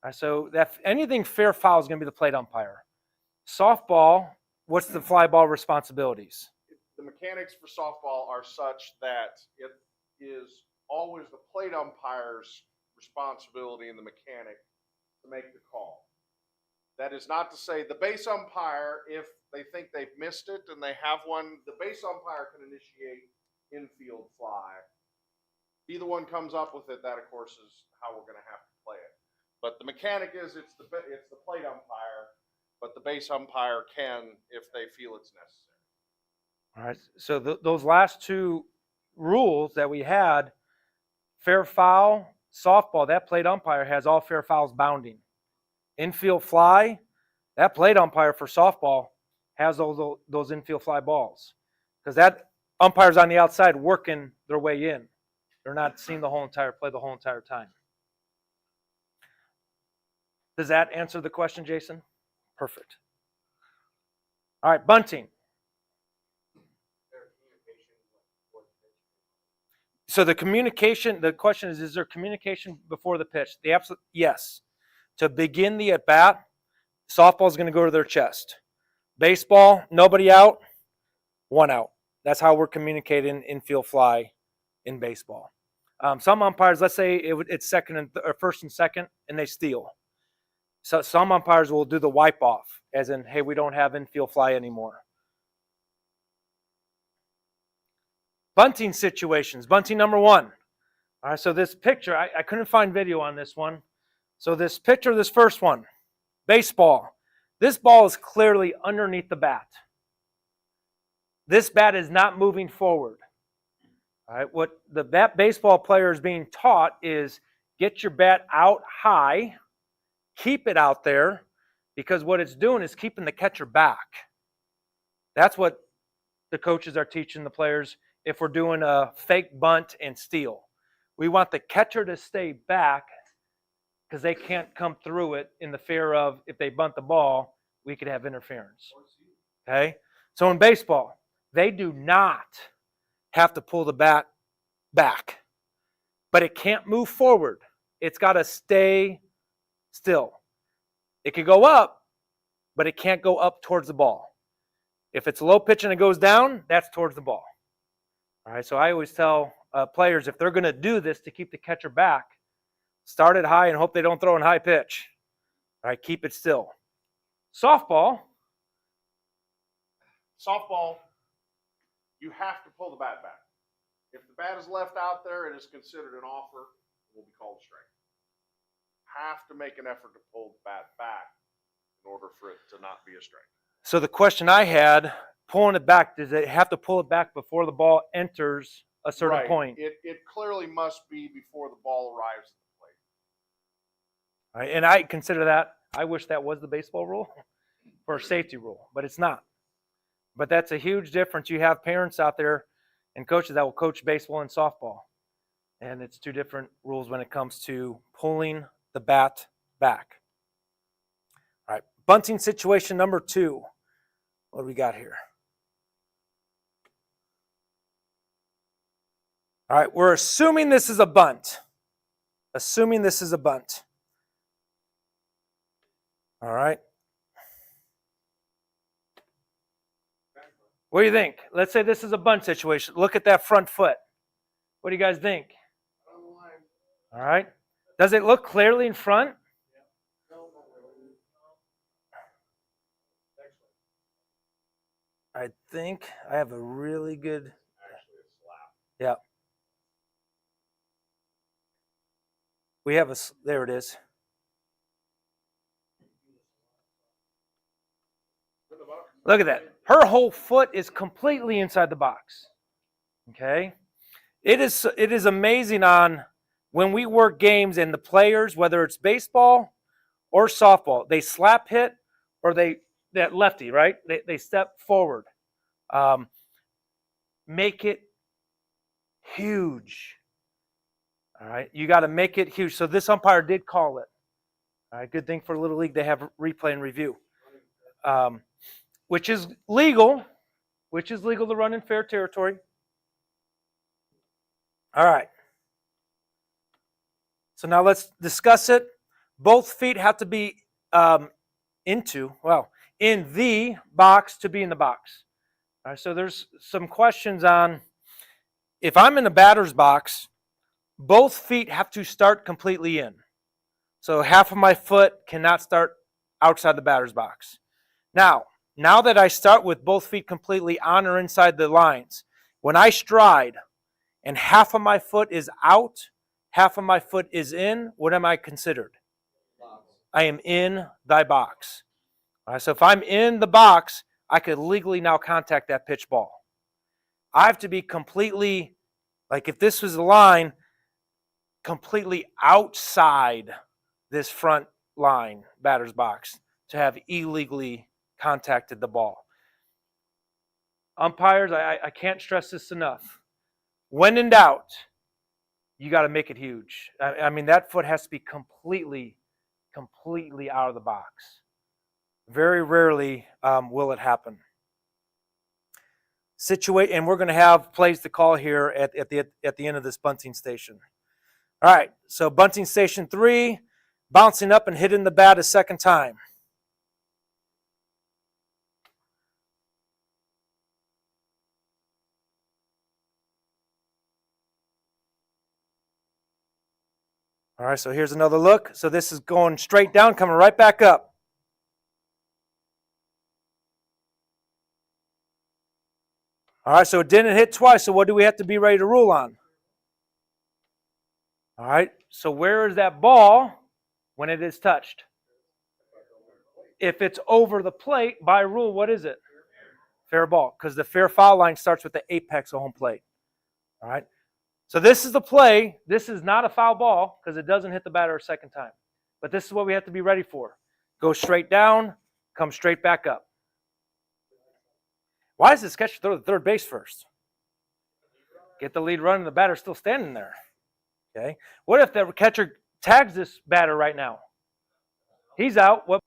[SPEAKER 1] All right, so that anything fair foul is going to be the plate umpire. Softball, what's the fly ball responsibilities?
[SPEAKER 4] The mechanics for softball are such that it is always the plate umpire's responsibility and the mechanic to make the call. That is not to say the base umpire, if they think they've missed it and they have one, the base umpire can initiate infield fly. Either one comes up with it, that of course is how we're going to have to play it. But the mechanic is it's the plate umpire, but the base umpire can if they feel it's necessary.
[SPEAKER 1] All right, so those last two rules that we had, fair foul, softball, that plate umpire has all fair fouls bounding. Infield fly, that plate umpire for softball has those infield fly balls. Because that umpire's on the outside working their way in. They're not seeing the whole entire play the whole entire time. Does that answer the question, Jason? Perfect. All right, bunting. So the question is there communication before the pitch? The absolute yes. To begin the at-bat, softball is going to go to their chest. Baseball, nobody out, one out. That's how we're communicating infield fly in baseball. Some umpires, let's say it's first and second, and they steal. So some umpires will do the wipe off, as in, hey, we don't have infield fly anymore. Bunting situations. Bunting number one. All right, so this picture, I couldn't find video on this one. So this picture, this first one, baseball. This ball is clearly underneath the bat. This bat is not moving forward. All right, what the baseball player is being taught is get your bat out high, keep it out there, because what it's doing is keeping the catcher back. That's what the coaches are teaching the players if we're doing a fake bunt and steal. We want the catcher to stay back because they can't come through it in the fear of if they bunt the ball, we could have interference. Okay? So in baseball, they do not have to pull the bat back. But it can't move forward. It's got to stay still. It could go up, but it can't go up towards the ball. If it's a low pitch and it goes down, that's towards the ball. All right, so I always tell players if they're going to do this to keep the catcher back, start it high and hope they don't throw in high pitch. All right, keep it still. Softball,
[SPEAKER 4] you have to pull the bat back. If the bat is left out there, it is considered an offer. It will be called strike. Have to make an effort to pull the bat back in order for it to not be a strike.
[SPEAKER 1] So the question I had, pulling it back, does it have to pull it back before the ball enters a certain
[SPEAKER 4] Right.
[SPEAKER 1] point?
[SPEAKER 4] It clearly must be before the ball arrives at the plate.
[SPEAKER 1] Right? And I consider that, I wish that was the baseball rule for a safety rule, but it's not. But that's a huge difference. You have parents out there and coaches that will coach baseball and softball. And it's two different rules when it comes to pulling the bat back. All right, bunting situation number 2. What do we got here? All right, we're assuming this is a bunt. Assuming this is a bunt. All right. What do you think? Let's say this is a bunt situation. Look at that front foot. What do you guys think? All right. Does it look clearly in front? I think I have a really good. Yeah. We have a. There it is. Look at that. Her whole foot is completely inside the box. Okay. It is amazing on when we work games and the players, whether it's baseball or softball, they slap hit or that lefty, right? They step forward. Make it huge. All right. You got to make it huge. So this umpire did call it. All right. Good thing for Little League, they have replay and review. Which is legal to run in fair territory. All right. So now let's discuss it. Both feet have to be in the box to be in the box. All right, so there's some questions on if I'm in the batter's box, both feet have to start completely in. So half of my foot cannot start outside the batter's box. Now that I start with both feet completely on or inside the lines, when I stride and half of my foot is out, half of my foot is in, what am I considered? I am in thy box. All right, so if I'm in the box, I could legally now contact that pitch ball. I have to be completely, like if this was a line, completely outside this front line, batter's box, to have illegally contacted the ball. Umpires, I can't stress this enough. When in doubt, you got to make it huge. I mean, that foot has to be completely out of the box. Very rarely will it happen. And we're going to have plays to call here at the end of this bunting station. All right, so bunting station 3, bouncing up and hitting the bat a second time. All right, so here's another look. So this is going straight down, coming right back up. All right, so it didn't hit twice, so what do we have to be ready to rule on? All right, so where is that ball when it is touched? If it's over the plate, by rule, what is it? Fair ball, because the fair foul line starts with the apex of home plate. All right, so this is the play. This is not a foul ball because it doesn't hit the batter a second time. But this is what we have to be ready for. Go straight down, come straight back up. Why does this catcher throw the third base first? Get the lead run and the batter's still standing there. Okay. What if the catcher tags this batter right now? He's out. What?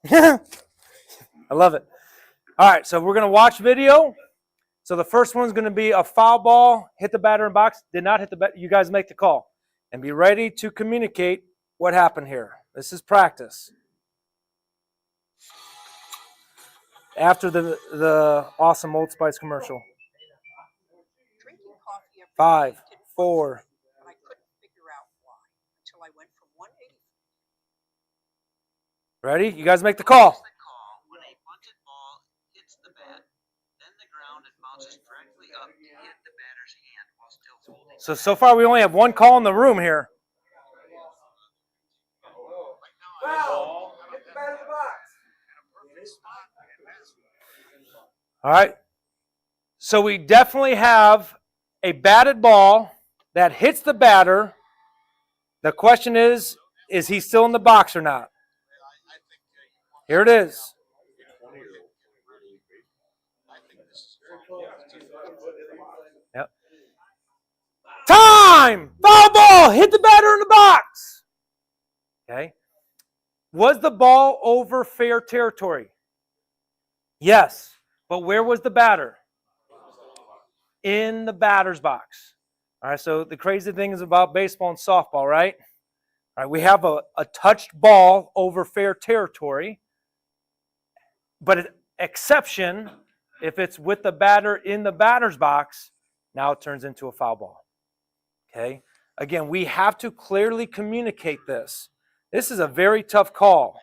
[SPEAKER 1] I love it. All right, so we're going to watch video. So the first one's going to be a foul ball, hit the batter in box, did not hit the batter. You guys make the call. And be ready to communicate what happened here. This is practice. After the awesome Old Spice commercial.
[SPEAKER 7] Drinking coffee every
[SPEAKER 1] 5,
[SPEAKER 7] day didn't
[SPEAKER 1] 4.
[SPEAKER 7] work, and I couldn't figure out why until I went from 180.
[SPEAKER 1] Ready? You guys make the call.
[SPEAKER 8] The call when a bunted ball hits the bat, then the ground it bounces directly up to hit the batter's hand while still holding.
[SPEAKER 1] So far we only have one call in the room here.
[SPEAKER 3] Foul. Hit the bat in the box.
[SPEAKER 1] All right. So we definitely have a batted ball that hits the batter. The question is he still in the box or not? Here it is. Yep. Time! Foul ball! Hit the batter in the box! Okay. Was the ball over fair territory? Yes. But where was the batter? In the batter's box. All right, so the crazy thing is about baseball and softball, right? All right, we have a touched ball over fair territory, but an exception, if it's with the batter in the batter's box, now it turns into a foul ball. Okay? Again, we have to clearly communicate this. This is a very tough call.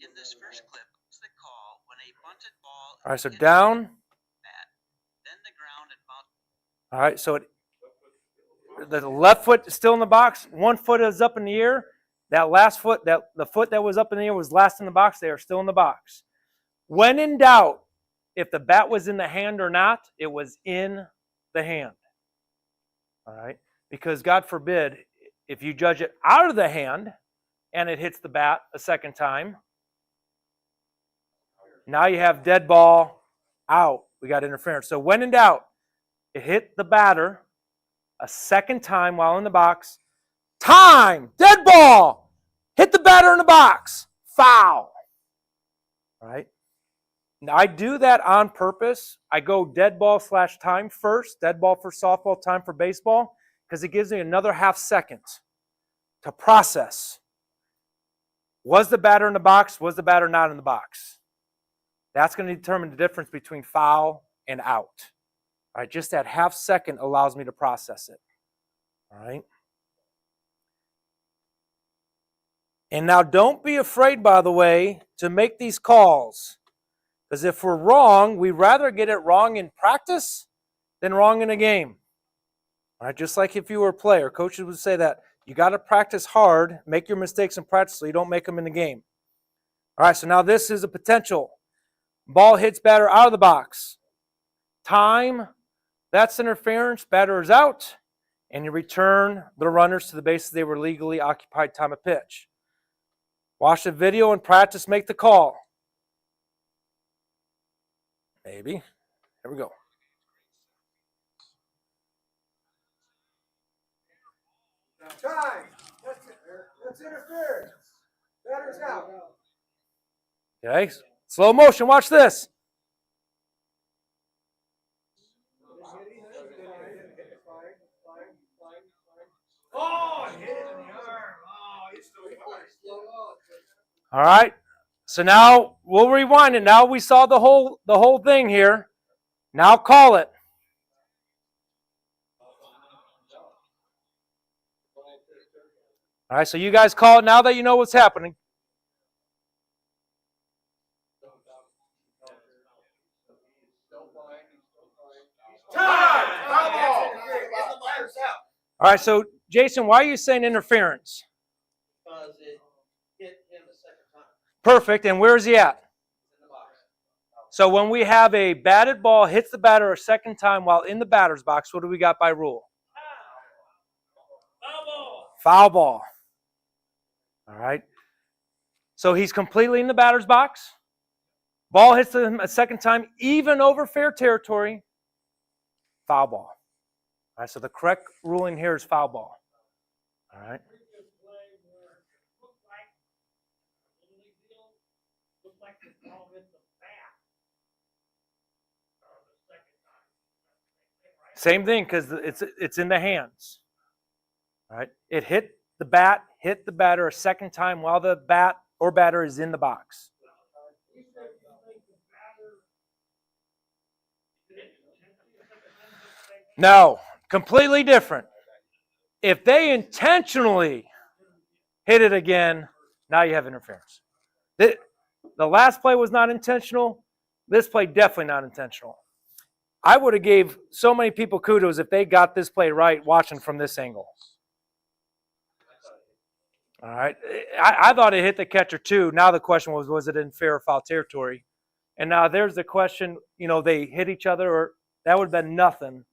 [SPEAKER 8] In this first clip, it's the call when a bunted ball.
[SPEAKER 1] All right, so
[SPEAKER 8] hits
[SPEAKER 1] down.
[SPEAKER 8] the bat, then the ground it bounces.
[SPEAKER 1] All right, so the left foot is still in the box. One foot is up in the air. That last foot, the foot that was up in the air was last in the box. They are still in the box. When in doubt, if the bat was in the hand or not, it was in the hand. All right, because God forbid, if you judge it out of the hand and it hits the bat a second time, now you have dead ball out. We got interference. So when in doubt, it hit the batter a second time while in the box. Time! Dead ball! Hit the batter in the box. Foul. All right? Now I do that on purpose. I go dead ball / time first. Dead ball for softball, time for baseball, because it gives me another half second to process. Was the batter in the box? Was the batter not in the box? That's going to determine the difference between foul and out. All right, just that half second allows me to process it. All right. And now don't be afraid, by the way, to make these calls. Because if we're wrong, we'd rather get it wrong in practice than wrong in a game. All right, just like if you were a player, coaches would say that you got to practice hard, make your mistakes in practice so you don't make them in the game. All right, so now this is a potential. Ball hits batter out of the box. Time, that's interference, batter is out, and you return the runners to the bases they were legally occupied time of pitch. Watch the video and practice, make the call. Maybe. Here we go.
[SPEAKER 3] Time. That's interference. Batter's out.
[SPEAKER 1] Okay, slow motion, watch this.
[SPEAKER 3] Oh, hit it in the arm. Oh, he's still going.
[SPEAKER 1] All right, so now we'll rewind it. Now we saw the whole thing here. Now call it. All right, so you guys call it now that you know what's happening.
[SPEAKER 3] Time.
[SPEAKER 4] Foul ball.
[SPEAKER 1] All right, so Jason, why are you saying interference?
[SPEAKER 3] Because it hit him a second time
[SPEAKER 1] Perfect, and where is he at?
[SPEAKER 3] in the box.
[SPEAKER 1] So when we have a batted ball hits the batter a second time while in the batter's box, what do we got by rule?
[SPEAKER 2] Foul ball.
[SPEAKER 1] Foul ball. All right. So he's completely in the batter's box. Ball hits him a second time, even over fair territory. Foul ball. All right, so the correct ruling here is foul ball. All right.
[SPEAKER 2] Previous play where it looked like, Little League deal, looked like the ball hit the bat. The second time. Right?
[SPEAKER 1] Same thing, because it's in the hands. All right. It hit the bat, hit the batter a second time while the bat or batter is in the box.
[SPEAKER 2] You said you think the batter
[SPEAKER 1] No, completely different. If they intentionally hit it again, now you have interference. The last play was not intentional. This play definitely not intentional. I would have gave so many people kudos if they got this play right watching from this angle. All right. I thought it hit the catcher too. Now the question was it in fair or foul territory? And now there's the question, they hit each other, or that would have been nothing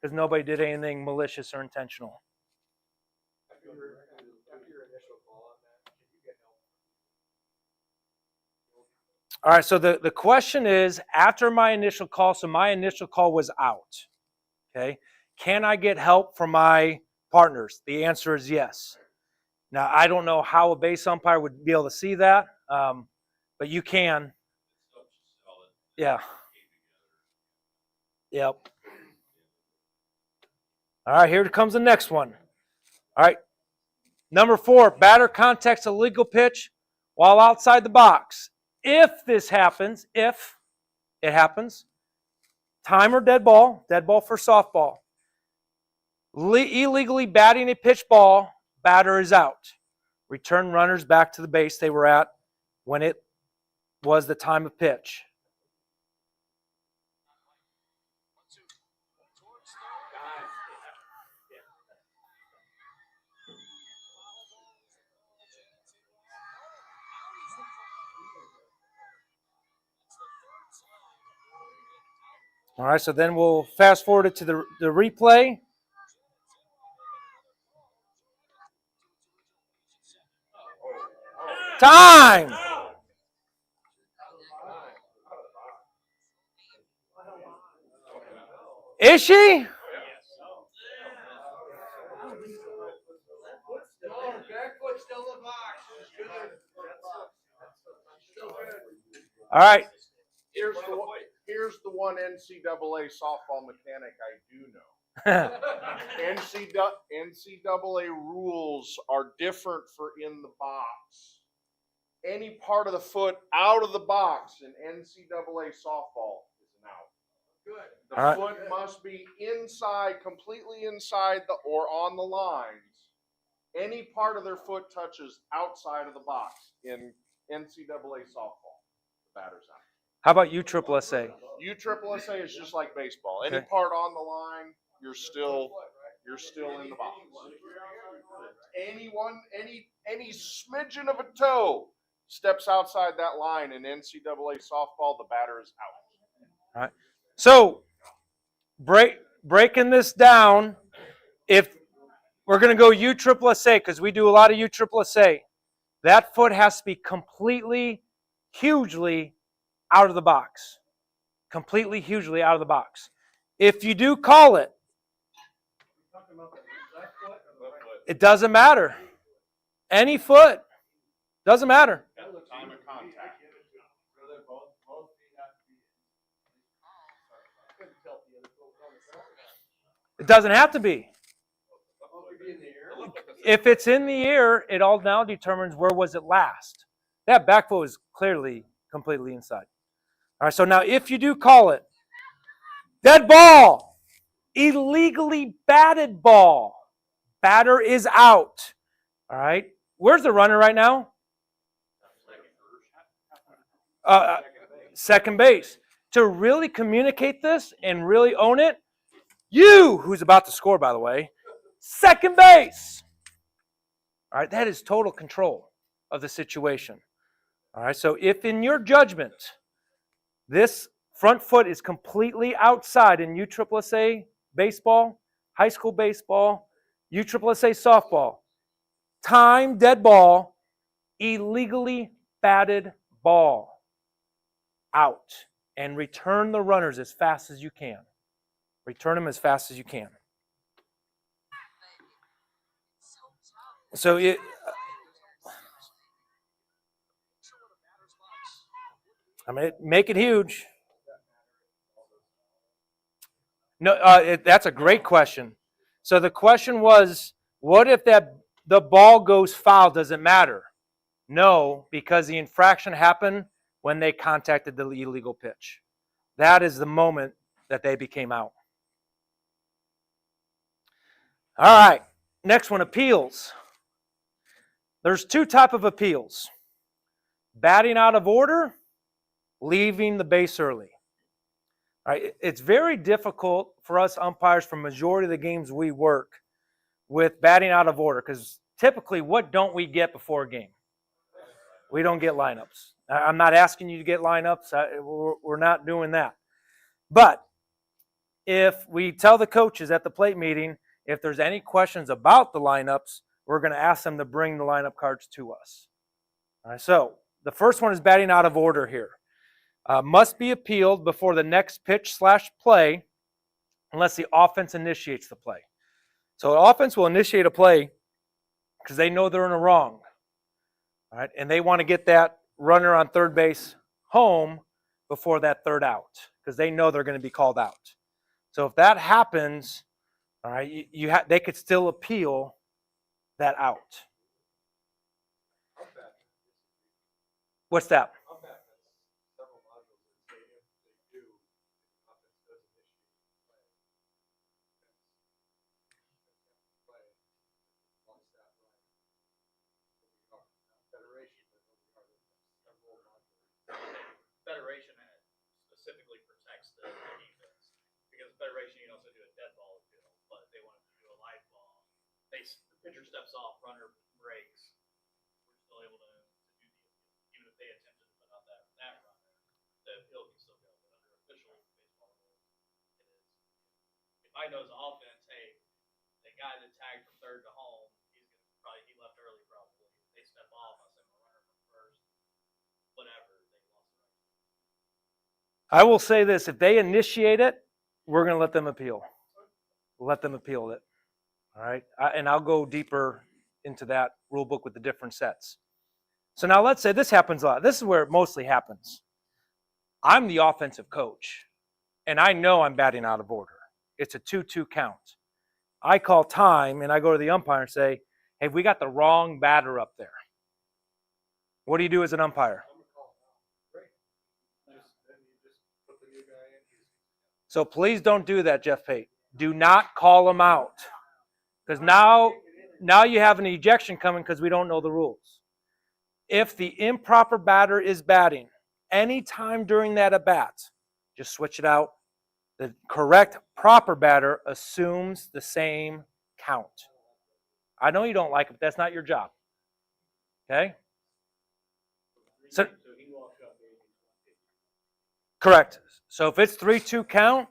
[SPEAKER 1] because nobody did anything malicious or intentional. All right, so the question is, after my initial call, so my initial call was out, okay? Can I get help from my partners? The answer is yes. Now, I don't know how a base umpire would be able to see that, but you can. Yeah. Yep. All right, here comes the next one. All right. Number 4, batter contacts a legal pitch while outside the box. If this happens, if it happens, time or dead ball for softball. Illegally batting a pitch ball, batter is out. Return runners back to the base they were at when it was the time of pitch. All right, so then we'll fast forward it to the replay. Time! Is she? All right.
[SPEAKER 4] Here's the one NCAA softball mechanic I do know. NCAA rules are different for in the box. Any part of the foot out of the box in NCAA softball is an out. Good. The foot must be inside, completely inside or on the lines. Any part of their foot touches outside of the box in NCAA softball, the batter's out.
[SPEAKER 1] How about USSSA?
[SPEAKER 4] USSSA is just like baseball. Any
[SPEAKER 1] Okay.
[SPEAKER 4] part on the line, you're still in the box. Any smidgen of a toe steps outside that line in NCAA softball, the batter is out.
[SPEAKER 1] All right. So breaking this down, if we're going to go USSSA, because we do a lot of USSSA, that foot has to be completely, hugely out of the box. Completely, hugely out of the box. If you do call it, it doesn't matter. Any foot, doesn't matter.
[SPEAKER 4] At the time of contact.
[SPEAKER 1] It doesn't have to be. If it's in the air, it all now determines where was it last. That back foot is clearly completely inside. All right, so now if you do call it, dead ball, illegally batted ball, batter is out. All right, where's the runner right now? Second base. To really communicate this and really own it, you, who's about to score, by the way, second base. All right, that is total control of the situation. All right, so if in your judgment, this front foot is completely outside in USSSA baseball, high school baseball, USSSA softball, time, dead ball, illegally batted ball, out. And return the runners as fast as you can. Return them as fast as you can. So it, I mean, make it huge. No, that's a great question. So the question was, what if the ball goes foul? Does it matter? No, because the infraction happened when they contacted the illegal pitch. That is the moment that they became out. All right, next one, appeals. There's two types of appeals. Batting out of order, leaving the base early. All right, it's very difficult for us umpires for majority of the games we work with batting out of order because typically what don't we get before a game? We don't get lineups. I'm not asking you to get lineups. We're not doing that. But if we tell the coaches at the plate meeting, if there's any questions about the lineups, we're going to ask them to bring the lineup cards to us. All right, so the first one is batting out of order here. Must be appealed before the next pitch/play unless the offense initiates the play. So an offense will initiate a play because they know they're in a wrong. All right, and they want to get that runner on third base home before that third out because they know they're going to be called out. So if that happens, all right, they could still appeal that out. What's that?
[SPEAKER 3] Federation specifically protects the defense because Federation you can also do a dead ball appeal, but if they wanted to do a live ball, the pitcher steps off, runner breaks. We're still able to do the appeal, even if they attempted to put out that runner. The appeal can still go, but under official baseball rules, it is. If I know as an offense, hey, the guy that tagged from third to home, he left early probably. They step off, I send my runner from first, whatever.
[SPEAKER 1] I will say this, if they initiate it, we're going to let them appeal. Let them appeal it. All right? And I'll go deeper into that rule book with the different sets. So now let's say this happens a lot. This is where it mostly happens. I'm the offensive coach, and I know I'm batting out of order. It's a 2-2 count. I call time, and I go to the umpire and say, hey, we got the wrong batter up there. What do you do as an umpire? So please don't do that, Jeff Pate. Do not call them out. Because now you have an ejection coming because we don't know the rules. If the improper batter is batting anytime during that at bat, just switch it out. The correct proper batter assumes the same count. I know you don't like it, but that's not your job. Okay? So correct. So if it's 3-2 count,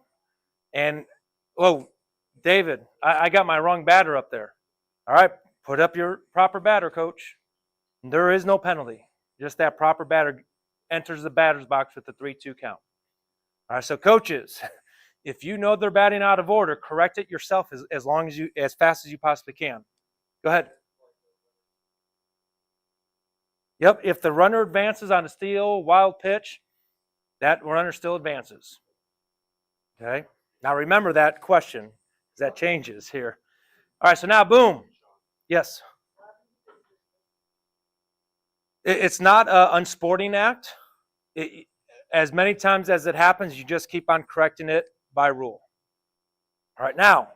[SPEAKER 1] and David, I got my wrong batter up there. All right, put up your proper batter, coach. There is no penalty. Just that proper batter enters the batter's box with the 3-2 count. All right, so coaches, if you know they're batting out of order, correct it yourself as fast as you possibly can. Go ahead. Yep, if the runner advances on a steal, wild pitch, that runner still advances. Okay? Now remember that question, because that changes here. All right, so now boom. Yes. It's not an unsporting act. As many times as it happens, you just keep on correcting it by rule. All right, now.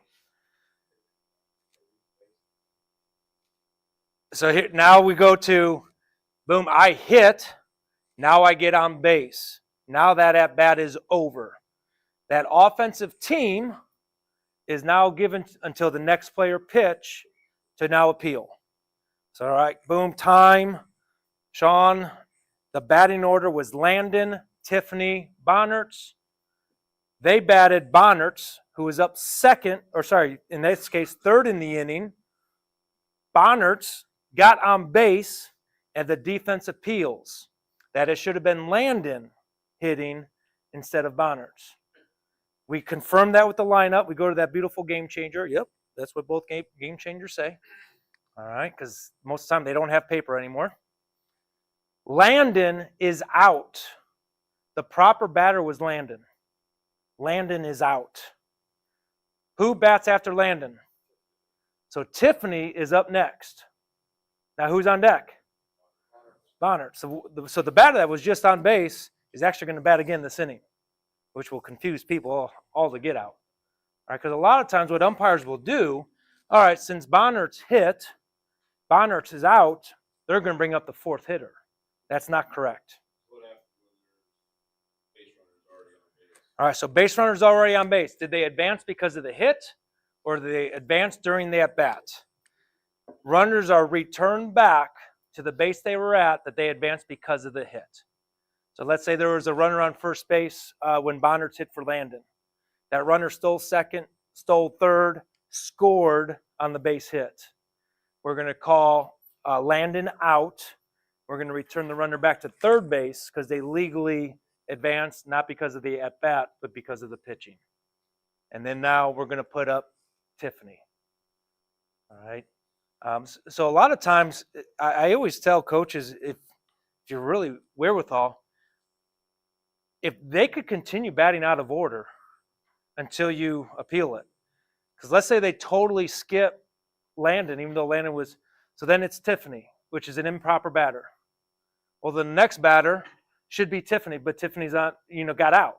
[SPEAKER 1] So here, now we go to, boom, I hit. Now I get on base. Now that at bat is over. That offensive team is now given until the next player pitch to now appeal. So, all right, boom, time. Sean, the batting order was Landon, Tiffany, Bonnerts. They batted Bonnerts, who was up in this case, third in the inning. Bonnerts got on base, and the defense appeals that it should have been Landon hitting instead of Bonnerts. We confirm that with the lineup. We go to that beautiful game changer. Yep, that's what both game changers say. All right, because most of the time they don't have paper anymore. Landon is out. The proper batter was Landon. Landon is out. Who bats after Landon? So Tiffany is up next. Now who's on deck? Bonner. So the batter that was just on base is actually going to bat again this inning, which will confuse people all to get out. All right, because a lot of times what umpires will do, all right, since Bonner's hit, Bonner's is out, they're going to bring up the fourth hitter. That's not correct. All right, so base runner's already on base. Did they advance because of the hit, or did they advance during the at-bat? Runners are returned back to the base they were at that they advanced because of the hit. So let's say there was a runner on first base when Bonner's hit for Landon. That runner stole second, stole third, scored on the base hit. We're going to call Landon out. We're going to return the runner back to third base because they legally advanced, not because of the at-bat, but because of the pitching. And then now we're going to put up Tiffany. All right. So a lot of times, I always tell coaches, if you're really wherewithal, if they could continue batting out of order until you appeal it. Because let's say they totally skip Landon, even though Landon was, so then it's Tiffany, which is an improper batter. Well, the next batter should be Tiffany, but Tiffany's not, got out.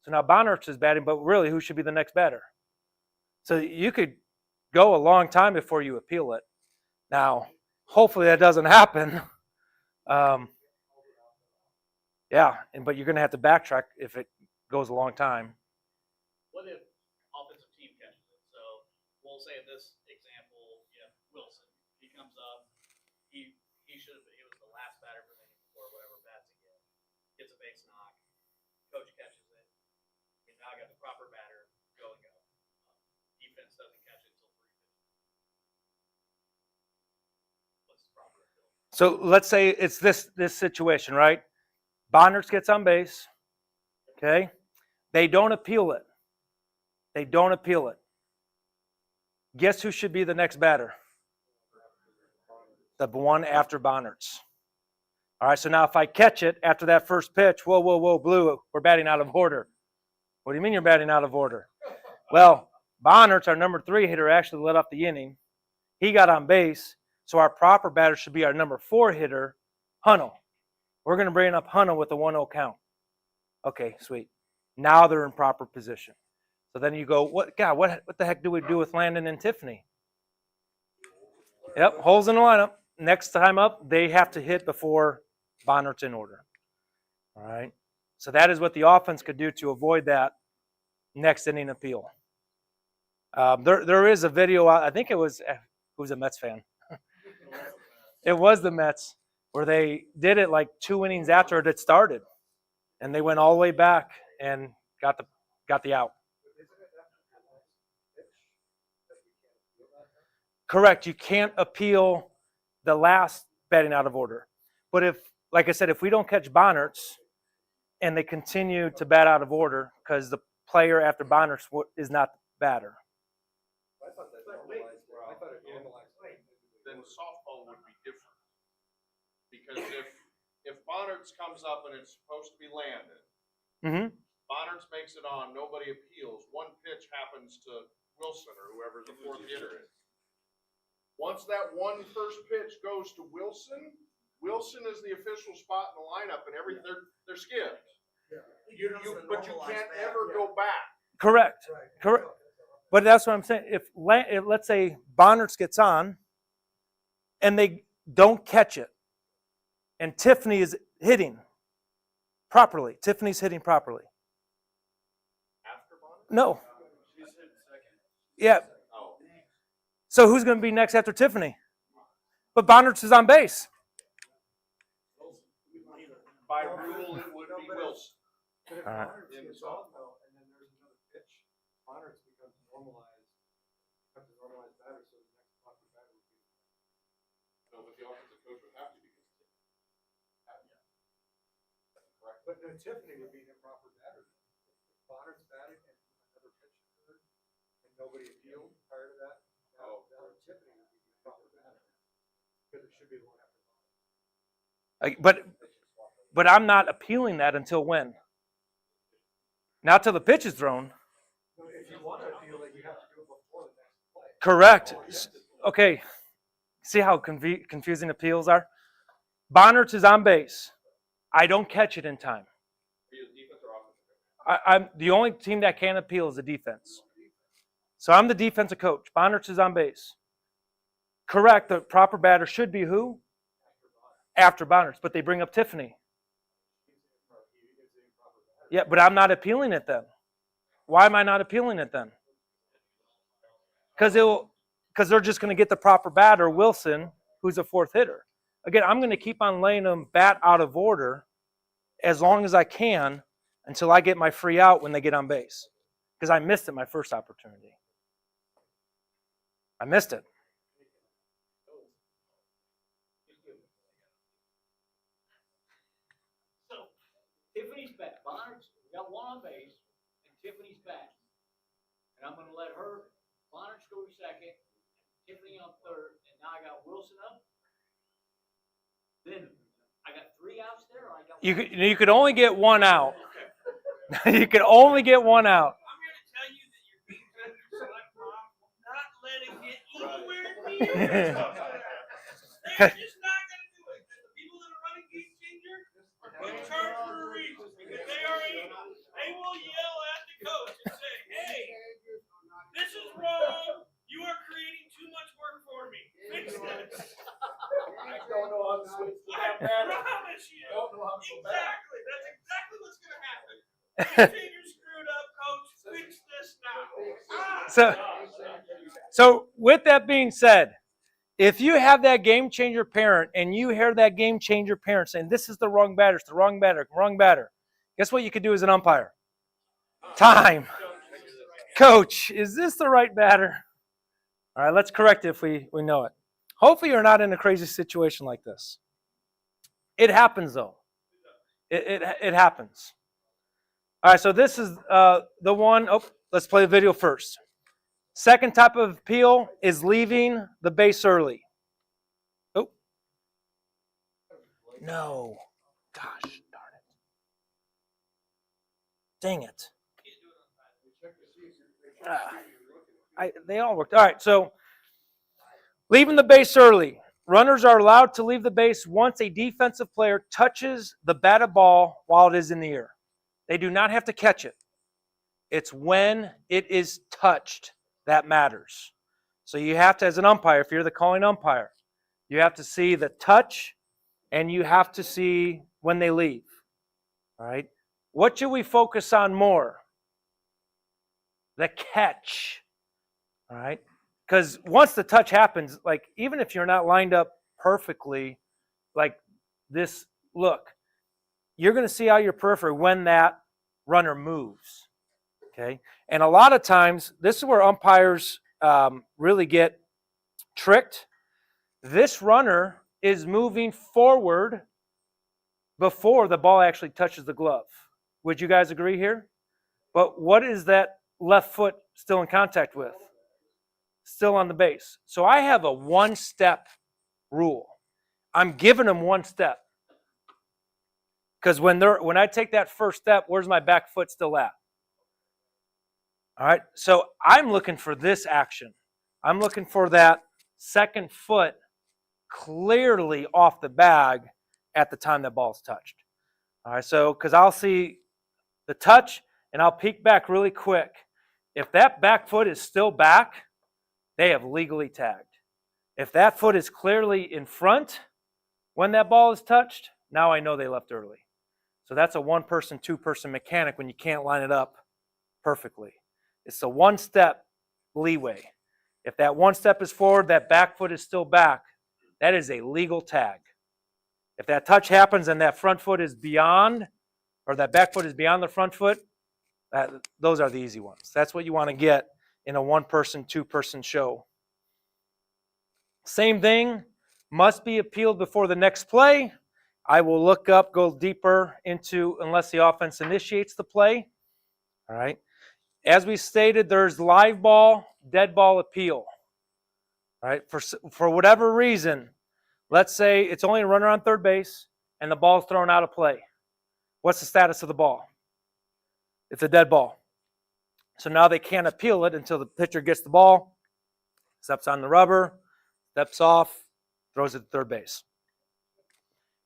[SPEAKER 1] So now Bonnerch is batting, but really, who should be the next batter? So you could go a long time before you appeal it. Now, hopefully that doesn't happen. But you're going to have to backtrack if it goes a long time.
[SPEAKER 3] What if offensive team catches it? So we'll say in this example, Wilson. He comes up, he was the last batter for the inning before whatever bats again. Gets a base knock, coach catches it. And now I got the proper batter, go and go. Defense doesn't catch it until 3 pitches. What's the proper appeal?
[SPEAKER 1] So let's say it's this situation, right? Bonner's gets on base. Okay. They don't appeal it. Guess who should be the next batter? The one after Bonner's. All right, so now if I catch it after that first pitch, whoa, Blue, we're batting out of order. What do you mean you're batting out of order? Well, Bonner's, our number 3 hitter, actually led off the inning. He got on base, so our proper batter should be our number 4 hitter, Hunnell. We're going to bring up Hunnell with a 1-0 count. Okay, sweet. Now they're in proper position. So then you go, what the heck do we do with Landon and Tiffany? Yep, holes in the lineup. Next time up, they have to hit before Bonner's in order. All right. So that is what the offense could do to avoid that next inning appeal. There is a video, I think it was, who's a Mets fan? It was the Mets, where they did it like 2 innings after it had started. And they went all the way back and got the out. Correct. You can't appeal the last batting out of order. But if, like I said, if we don't catch Bonner's and they continue to bat out of order because the player after Bonner's is not the batter.
[SPEAKER 4] Then softball would be different. Because if Bonner's comes up and it's supposed to be Landon, Bonner's makes it on, nobody appeals. One pitch happens to Wilson or whoever the 4th hitter is. Once that one first pitch goes to Wilson, Wilson is the official spot in the lineup, and they're skipped. But you can't ever go back.
[SPEAKER 1] Correct. But that's what I'm saying. If let's say Bonner's gets on, and they don't catch it, and Tiffany is hitting properly. Tiffany's hitting properly.
[SPEAKER 4] After Bonner?
[SPEAKER 1] No.
[SPEAKER 4] She's hitting second.
[SPEAKER 1] Yeah.
[SPEAKER 4] Oh.
[SPEAKER 1] So who's going to be next after Tiffany? But Bonner's is on base.
[SPEAKER 4] By rule, it would be Wilson.
[SPEAKER 1] All right.
[SPEAKER 4] In the softball.
[SPEAKER 9] And then there's another pitch. Bonner's becomes a normalized batter, so the next proper batter would be.
[SPEAKER 4] No, but the offensive coach would have to be. Correct.
[SPEAKER 9] But no, Tiffany would be the proper batter. If Bonner's batting and another pitch occurred and nobody appealed prior to that, Tiffany would be the proper batter. Because it should be the one after.
[SPEAKER 1] But I'm not appealing that until when? Not till the pitch is thrown.
[SPEAKER 9] No, if you want to appeal it, you have to do it before the next play.
[SPEAKER 1] Correct. Okay. See how confusing appeals are? Bonnerts is on base. I don't catch it in time. I'm the only team that can appeal is the defense. So I'm the defensive coach. Bonnerts is on base. Correct. The proper batter should be who? After Bonnerts. But they bring up Tiffany. Yeah, but I'm not appealing it then. Why am I not appealing it then? Because they're just going to get the proper batter, Wilson, who's a fourth hitter. Again, I'm going to keep on laying them bat out of order as long as I can until I get my free out when they get on base. Because I missed it my first opportunity. I missed it.
[SPEAKER 2] So, Tiffany's back. Bonner's got one on base, and Tiffany's back. And I'm gonna let her, Bonner's go to second, Tiffany on third, and now I got Wilson up. Then I got 3 outs there, or I got
[SPEAKER 1] You could only get one out. You could only get one out.
[SPEAKER 3] I'm here to tell you that your defense is like mom, not letting it anywhere near. They're just not going to do it. The people that are running Game Changer are put in charge for a reason because they are able. They will yell at the coach and say, "Hey, this is wrong. You are creating too much work for me. Fix this."
[SPEAKER 9] I don't know how to switch to
[SPEAKER 3] I
[SPEAKER 9] that batter.
[SPEAKER 3] promise you.
[SPEAKER 9] I don't know how to go back.
[SPEAKER 3] Exactly. That's exactly what's going to happen. Game Changer screwed up, coach. Fix this now.
[SPEAKER 1] So with that being said, if you have that game changer parent and you hear that game changer parent saying, this is the wrong batter, it's the wrong batter, guess what you could do as an umpire? Time. Coach, is this the right batter? All right, let's correct it if we know it. Hopefully you're not in a crazy situation like this. It happens though. It happens. All right, so this is the one. Oh, let's play the video first. Second type of appeal is leaving the base early. Oh. No. Gosh darn it. Dang it. They all worked. All right, so leaving the base early. Runners are allowed to leave the base once a defensive player touches the batted ball while it is in the air. They do not have to catch it. It's when it is touched that matters. So you have to, as an umpire, if you're the calling umpire, you have to see the touch and you have to see when they leave. All right? What should we focus on more? The catch. All right? Because once the touch happens, like even if you're not lined up perfectly, like this look, you're going to see out your periphery when that runner moves. Okay? And a lot of times, this is where umpires really get tricked. This runner is moving forward before the ball actually touches the glove. Would you guys agree here? But what is that left foot still in contact with? Still on the base. So I have a one-step rule. I'm giving them one step. Because when I take that first step, where's my back foot still at? All right, so I'm looking for this action. I'm looking for that second foot clearly off the bag at the time that ball's touched. All right, so because I'll see the touch and I'll peek back really quick. If that back foot is still back, they have legally tagged. If that foot is clearly in front when that ball is touched, now I know they left early. So that's a one-person, two-person mechanic when you can't line it up perfectly. It's a one-step leeway. If that one step is forward, that back foot is still back, that is a legal tag. If that touch happens and that front foot is beyond, or that back foot is beyond the front foot, those are the easy ones. That's what you want to get in a one-person, two-person show. Same thing, must be appealed before the next play. I will look up, go deeper into unless the offense initiates the play. All right. As we stated, there's live ball, dead ball appeal. All right. For whatever reason, Let's say it's only a runner on third base and the ball's thrown out of play. What's the status of the ball? It's a dead ball. So now they can't appeal it until the pitcher gets the ball, steps on the rubber, steps off, throws it to third base.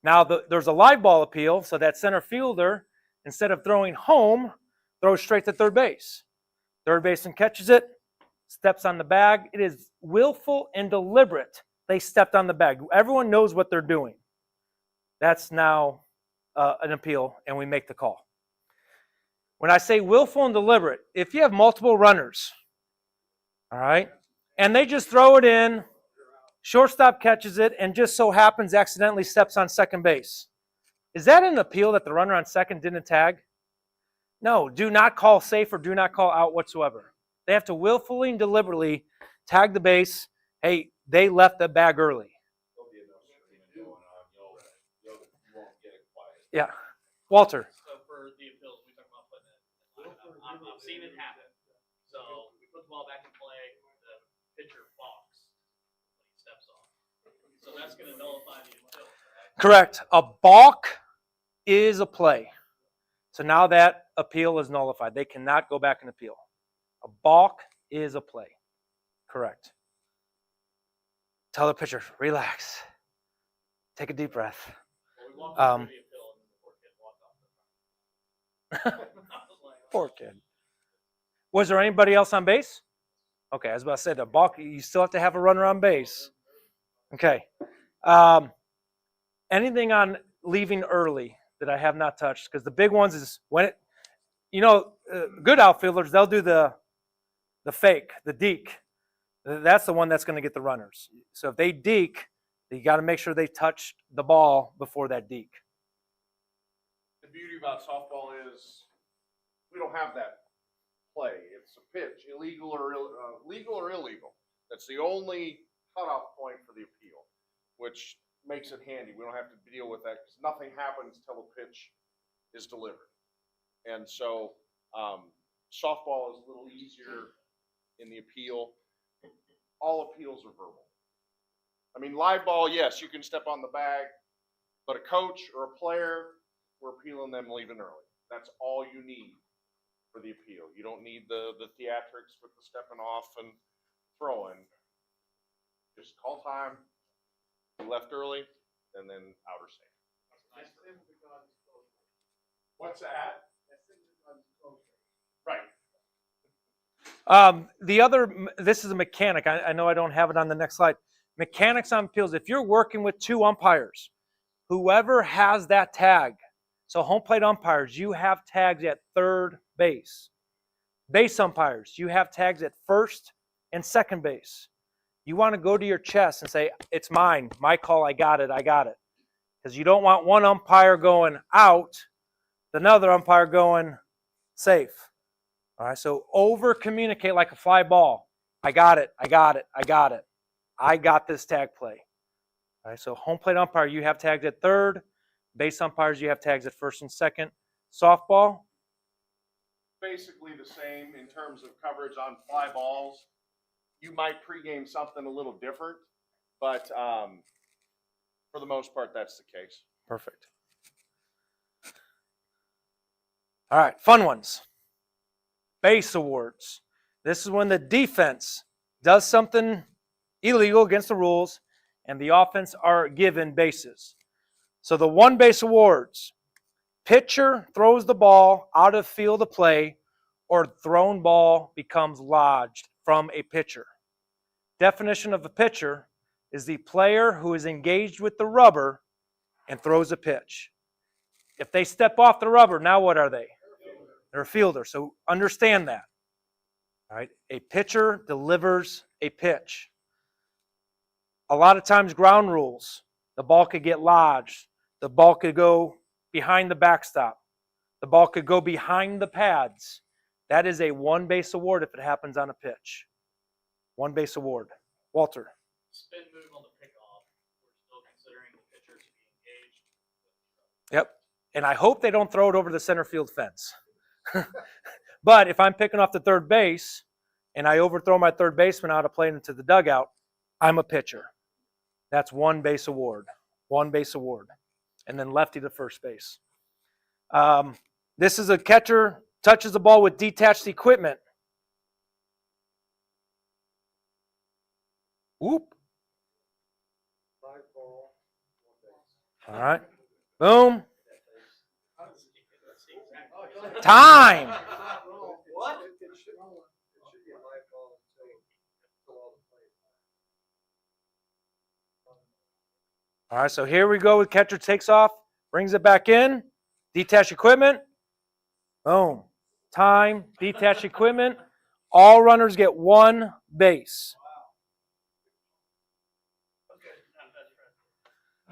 [SPEAKER 1] Now there's a live ball appeal, so that center fielder, instead of throwing home, throws straight to third base. Third baseman catches it, steps on the bag. It is willful and deliberate. They stepped on the bag. Everyone knows what they're doing. That's now an appeal, and we make the call. When I say willful and deliberate, if you have multiple runners, all right, and they just throw it in, shortstop catches it, and just so happens accidentally steps on second base, is that an appeal that the runner on second didn't tag? No, do not call safe or do not call out whatsoever. They have to willfully and deliberately tag the base. Hey, they left the bag early. Yeah. Walter.
[SPEAKER 3] So for the appeals, we talk about putting it. I've seen it happen. So we put the ball back in play, the pitcher balks when he steps off. So that's going to nullify the appeal.
[SPEAKER 1] Correct. A balk is a play. So now that appeal is nullified. They cannot go back and appeal. A balk is a play. Correct. Tell the pitcher, relax. Take a deep breath.
[SPEAKER 3] Well, we walked through the appeal and the poor kid walked off the
[SPEAKER 1] Poor kid. Was there anybody else on base? Okay, I was about to say the balk, you still have to have a runner on base. Okay. Anything on leaving early that I have not touched? Because the big ones is when it, good outfielders, they'll do the fake, the deke. That's the one that's going to get the runners. So if they deke, you got to make sure they touch the ball before that deke.
[SPEAKER 4] The beauty about softball is we don't have that play. It's a pitch, legal or illegal. That's the only cutoff point for the appeal, which makes it handy. We don't have to deal with that because nothing happens till the pitch is delivered. And so softball is a little easier in the appeal. All appeals are verbal. I mean, live ball, yes, you can step on the bag, but a coach or a player, we're appealing them leaving early. That's all you need for the appeal. You don't need the theatrics with the stepping off and throwing. Just call time, you left early, and then out or safe. What's that? Right.
[SPEAKER 1] This is a mechanic. I know I don't have it on the next slide. Mechanics on appeals. If you're working with two umpires, whoever has that tag, so home plate umpires, you have tags at third base. Base umpires, you have tags at first and second base. You want to go to your chest and say, it's mine, my call, I got it. Because you don't want one umpire going out, another umpire going safe. All right, so over communicate like a fly ball. I got it. I got this tag play. All right, so home plate umpire, you have tags at third. Base umpires, you have tags at first and second. Softball?
[SPEAKER 4] Basically the same in terms of coverage on fly balls. You might pregame something a little different, but for the most part, that's the case.
[SPEAKER 1] Perfect. All right, fun ones. Base awards. This is when the defense does something illegal against the rules and the offense are given bases. So the one base awards, pitcher throws the ball out of field of play or thrown ball becomes lodged from a pitcher. Definition of a pitcher is the player who is engaged with the rubber and throws a pitch. If they step off the rubber, now what are they? They're a fielder, so understand that. All right, a pitcher delivers a pitch. A lot of times ground rules, the ball could get lodged. The ball could go behind the backstop. The ball could go behind the pads. That is a one base award if it happens on a pitch. One base award. Walter.
[SPEAKER 3] Spin move on the pickoff. We're still considering the pitcher to be engaged.
[SPEAKER 1] Yep. And I hope they don't throw it over the center field fence. But if I'm picking off the third base and I overthrow my third baseman out of play into the dugout, I'm a pitcher. That's one base award. One base award. And then lefty to first base. This is a catcher touches the ball with detached equipment. Whoop.
[SPEAKER 9] Live ball, 1 base.
[SPEAKER 1] All right. Boom. Time.
[SPEAKER 9] What? It should be a live ball until all the plays.
[SPEAKER 1] All right, so here we go with catcher takes off, brings it back in, detached equipment. Boom. Time, detached equipment. All runners get 1 base.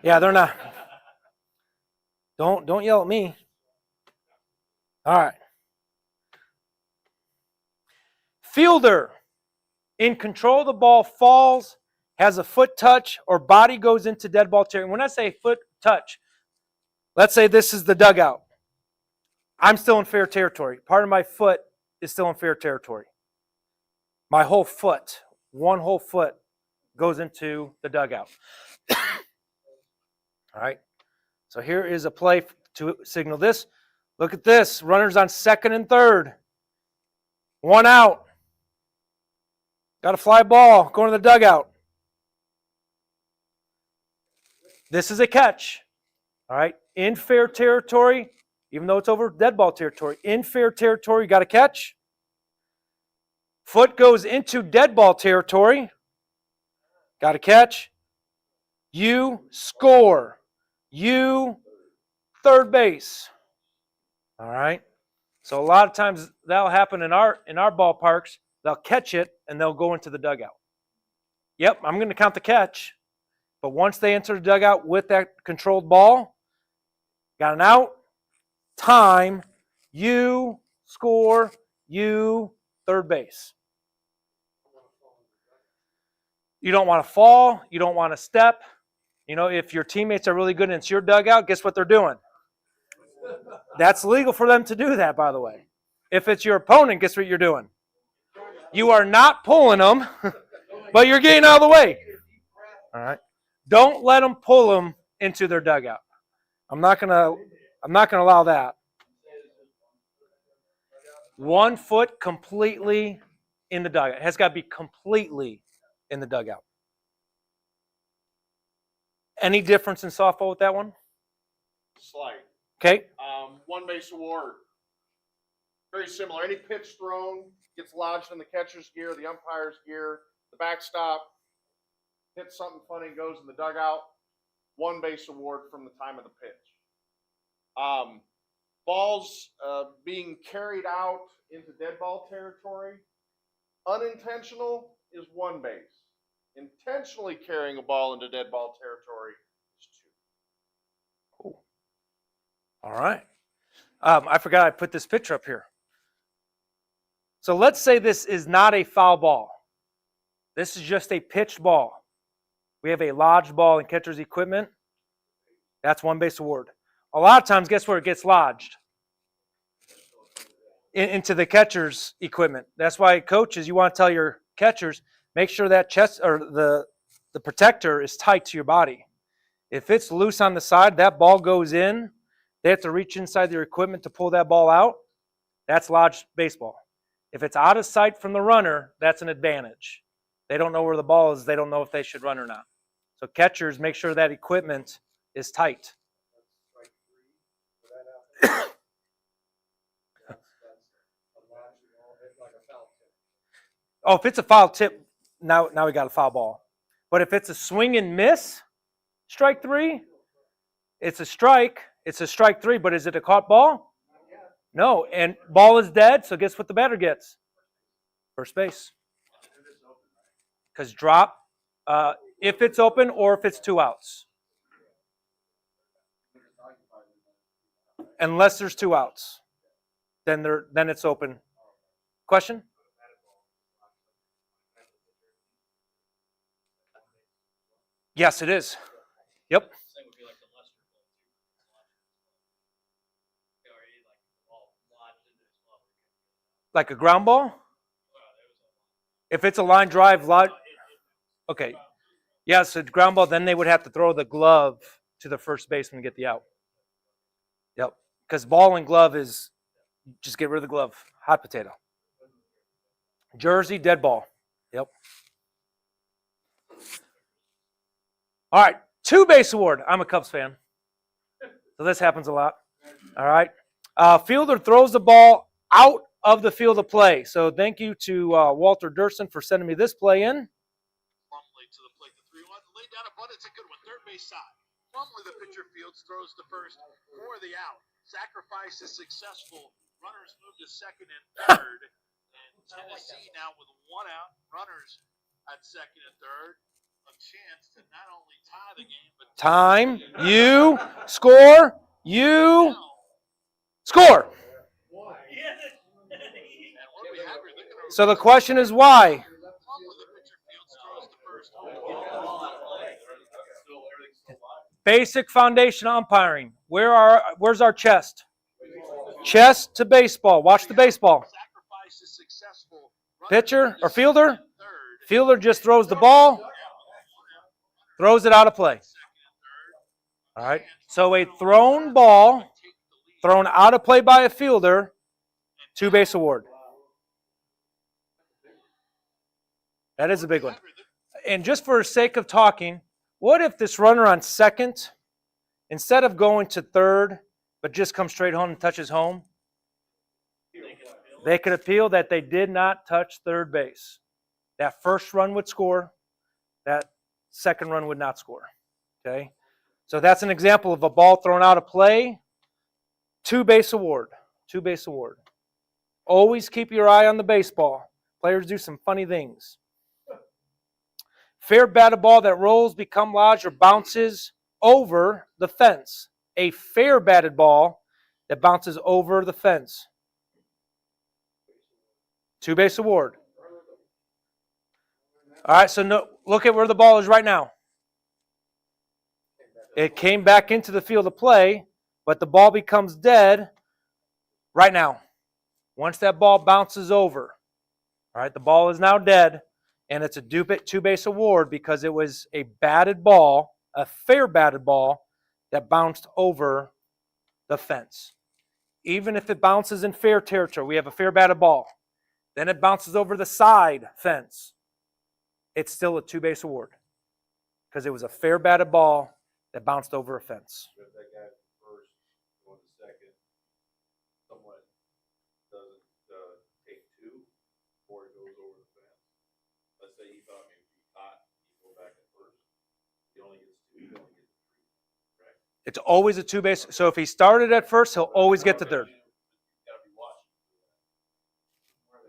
[SPEAKER 1] Yeah, they're not. Don't yell at me. All right. Fielder, in control of the ball, falls, has a foot touch, or body goes into dead ball territory. When I say foot touch, let's say this is the dugout. I'm still in fair territory. Part of my foot is still in fair territory. My whole foot, 1 whole foot, goes into the dugout. All right. So here is a play to signal this. Look at this. Runners on second and third. 1 out. Got a fly ball going to the dugout. This is a catch. All right. In fair territory, even though it's over dead ball territory, in fair territory, you got a catch. Foot goes into dead ball territory. Got a catch. You score. You third base. All right. So a lot of times that'll happen in our ballparks. They'll catch it and they'll go into the dugout. Yep, I'm going to count the catch. But once they enter the dugout with that controlled ball, got an out, time, you score, you third base. You don't want to fall. You don't want to step. You know, if your teammates are really good and it's your dugout, guess what they're doing? That's legal for them to do that, by the way. If it's your opponent, guess what you're doing? You are not pulling them, but you're getting out of the way. All right. Don't let them pull them into their dugout. I'm not gonna allow that. 1 foot completely in the dugout. It has got to be completely in the dugout. Any difference in softball with that one?
[SPEAKER 4] Slight.
[SPEAKER 1] Okay.
[SPEAKER 4] 1 base award. Very similar. Any pitch thrown gets lodged in the catcher's gear, the umpire's gear, the backstop, hits something funny, goes in the dugout. 1 base award from the time of the pitch. Balls being carried out into dead ball territory. Unintentional is 1 base. Intentionally carrying a ball into dead ball territory is 2.
[SPEAKER 1] Cool. All right. I forgot I put this picture up here. So let's say this is not a foul ball. This is just a pitched ball. We have a lodged ball in catcher's equipment. That's 1 base award. A lot of times, guess where it gets lodged? Into the catcher's equipment. That's why coaches, you want to tell your catchers, make sure that chest or the protector is tight to your body. If it's loose on the side, that ball goes in. They have to reach inside their equipment to pull that ball out. That's lodged baseball. If it's out of sight from the runner, that's an advantage. They don't know where the ball is. They don't know if they should run or not. So catchers, make sure that equipment is tight. Oh, if it's a foul tip, now we got a foul ball. But if it's a swing and miss, strike 3, it's a strike. It's a strike 3, but is it a caught ball? No, and ball is dead, so guess what the batter gets? First base. Because drop, if it's open or if it's 2 outs. Unless there's 2 outs, then it's open. Question? Yes, it is. Yep.
[SPEAKER 3] Same would be like the Lester play too. They already like the ball lodged into his glove.
[SPEAKER 1] Like a ground ball? If it's a line drive, okay. Yeah, so ground ball, then they would have to throw the glove to the first baseman to get the out. Yep. Because ball and glove is just get rid of the glove. Hot potato. Jersey, dead ball. Yep. All right. 2-base award. I'm a Cubs fan. So this happens a lot. All right. Fielder throws the ball out of the field of play. So thank you to Walter Durson for sending me this play in.
[SPEAKER 5] Plumlee to the plate, the 3-1, laid down a bunt, it's a good one, third base side. Plumlee, the pitcher fields, throws to first for the out. Sacrifice is successful. Runners move to second and third. And Tennessee now with 1 out. Runners at second and third. A chance to not only tie the game, but
[SPEAKER 1] Time. You score. You score.
[SPEAKER 5] and what we have here, they're gonna
[SPEAKER 1] So the question is why?
[SPEAKER 5] Plumlee, the pitcher fields, throws to first.
[SPEAKER 1] Basic foundation umpiring. Where's our chest? Chest to baseball. Watch the baseball.
[SPEAKER 5] Sacrifice is successful.
[SPEAKER 1] Pitcher or fielder? Fielder just throws the ball, throws it out of play. All right. So a thrown ball, thrown out of play by a fielder, 2-base award. That is a big one. And just for the sake of talking, what if this runner on second, instead of going to third, but just comes straight home and touches home? They could appeal that they did not touch third base. That first run would score. That second run would not score. Okay? So that's an example of a ball thrown out of play. 2-base award. 2-base award. Always keep your eye on the baseball. Players do some funny things. Fair batted ball that rolls, become lodged, or bounces over the fence. A fair batted ball that bounces over the fence. 2-base award. All right, so look at where the ball is right now. It came back into the field of play, but the ball becomes dead right now. Once that ball bounces over, all right, the ball is now dead, and it's a 2-base award because it was a batted ball, a fair batted ball that bounced over the fence. Even if it bounces in fair territory, we have a fair batted ball. Then it bounces over the side fence. It's still a 2-base award because it was a fair batted ball that bounced over a fence.
[SPEAKER 9] If that guy first going to second, someone doesn't take 2 before it goes over the fence. Let's say he thought maybe he caught, he go back at first. He only gets 2, he only gets 3. Correct?
[SPEAKER 1] It's always a 2-base. So if he started at first, he'll always get to third.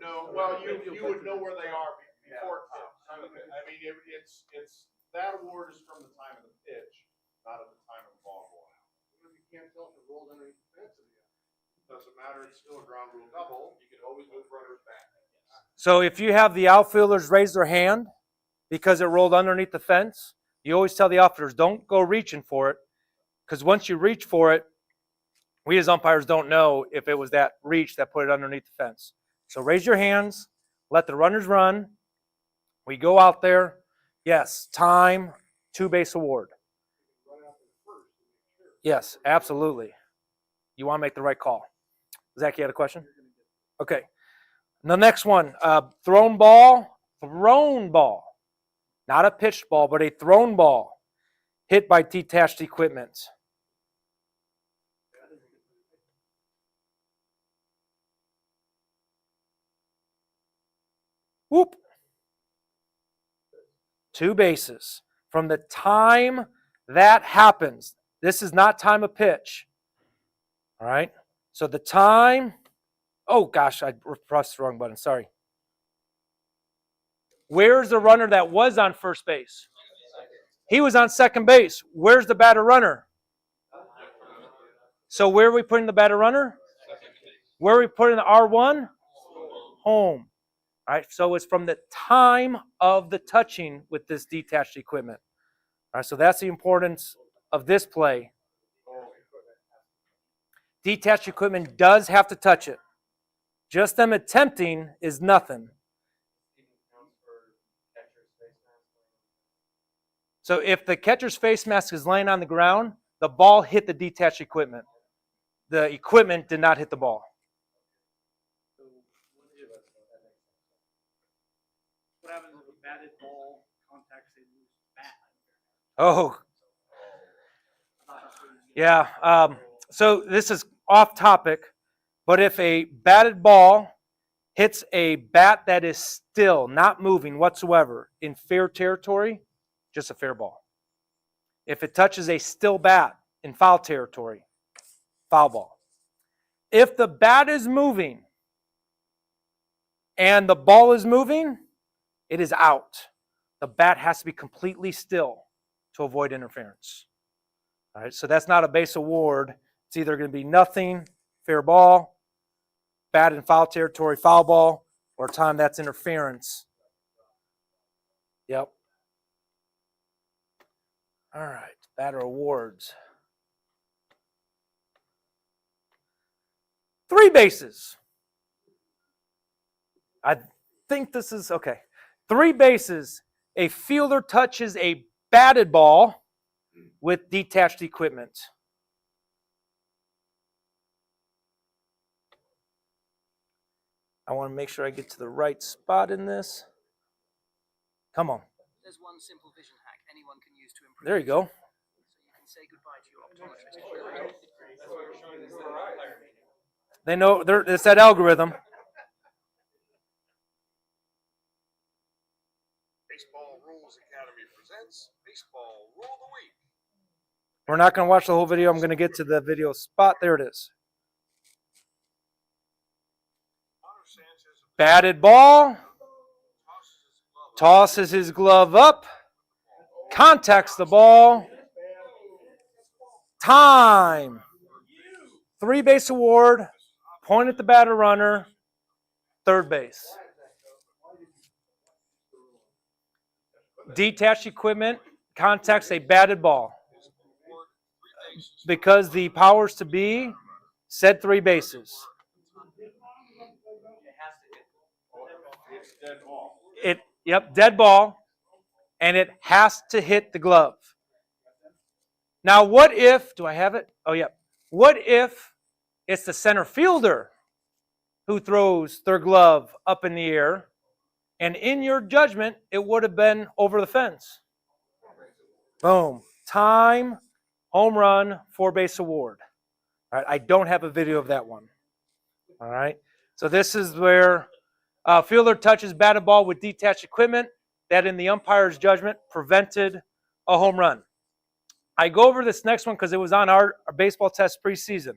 [SPEAKER 4] No, well, you would know where they are before it comes. I mean, it's that award is from the time of the pitch, not at the time of the ball going out.
[SPEAKER 9] Even if you can't tell if it rolled underneath the fence or not.
[SPEAKER 4] Doesn't matter, it's still a ground rule double, you can always move runners back.
[SPEAKER 1] So if you have the outfielders raise their hand because it rolled underneath the fence, you always tell the outfielders, don't go reaching for it, because once you reach for it, we as umpires don't know if it was that reach that put it underneath the fence. So raise your hands, let the runners run. We go out there. Yes, time, 2-base award. Yes, absolutely. You want to make the right call. Zach, you had a question? Okay. The next one, thrown ball. Not a pitched ball, but a thrown ball hit by detached equipment. Whoop. 2 bases. From the time that happens, this is not time of pitch. All right? So the time, oh gosh, I pressed the wrong button, sorry. Where's the runner that was on first base? He was on second base. Where's the batter runner? So where are we putting the batter runner? Where are we putting the R1? Home. All right, so it's from the time of the touching with this detached equipment. All right, so that's the importance of this play. Detached equipment does have to touch it. Just them attempting is nothing. So if the catcher's face mask is laying on the ground, the ball hit the detached equipment. The equipment did not hit the ball.
[SPEAKER 2] What happens if a batted ball contacts a loose bat?
[SPEAKER 1] Oh, yeah. So this is off topic, but if a batted ball hits a bat that is still, not moving whatsoever, in fair territory, just a fair ball. If it touches a still bat in foul territory, foul ball. If the bat is moving and the ball is moving, it is out. The bat has to be completely still to avoid interference. All right, so that's not a base award. It's either going to be nothing, fair ball, bat in foul territory, foul ball, or time that's interference. Yep. All right, batter awards. 3 bases. I think this is okay. 3 bases. A fielder touches a batted ball with detached equipment. I want to make sure I get to the right spot in this. Come on.
[SPEAKER 8] There's one simple vision hack anyone can use to improve.
[SPEAKER 1] There you go.
[SPEAKER 8] So you can say goodbye to your optometrist.
[SPEAKER 1] They know it's that algorithm.
[SPEAKER 5] Baseball Rules Academy presents Baseball Rule of the Week.
[SPEAKER 1] We're not going to watch the whole video. I'm going to get to the video spot. There it is. Batted ball. Tosses his glove up. Contacts the ball. Time. 3 base award. Point at the batter runner. 3rd base. Detached equipment contacts a batted ball. Because the powers to be said 3 bases. Dead ball, and it has to hit the glove. Now, what if, do I have it? Oh, yeah. What if it's the center fielder who throws their glove up in the air, and in your judgment, it would have been over the fence? Boom. Time, home run, 4 base award. All right, I don't have a video of that one. All right, so this is where fielder touches batted ball with detached equipment that in the umpire's judgment prevented a home run. I go over this next one because it was on our baseball test preseason.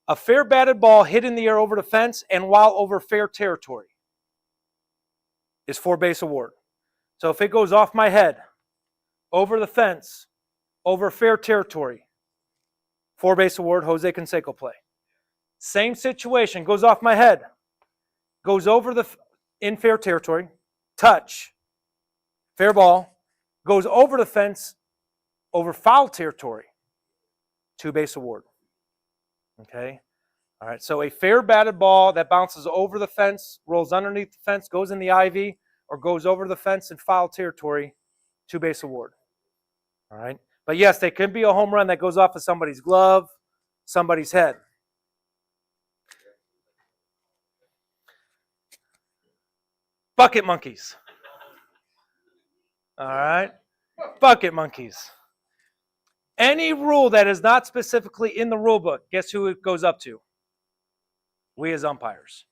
[SPEAKER 1] A fair batted ball hit in the air over the fence and while over fair territory is 4 base award. So if it goes off my head, over the fence, over fair territory, 4 base award, Jose Canseco play. Same situation, goes off my head, goes over the in fair territory, touch, fair ball, goes over the fence, over foul territory, 2 base award. Okay? All right, so a fair batted ball that bounces over the fence, rolls underneath the fence, goes in the ivy, or goes over the fence in foul territory, 2 base award. All right? But yes, there could be a home run that goes off of somebody's glove, somebody's head. Bucket monkeys. All right? Bucket monkeys. Any rule that is not specifically in the rule book, guess who it goes up to? We as umpires.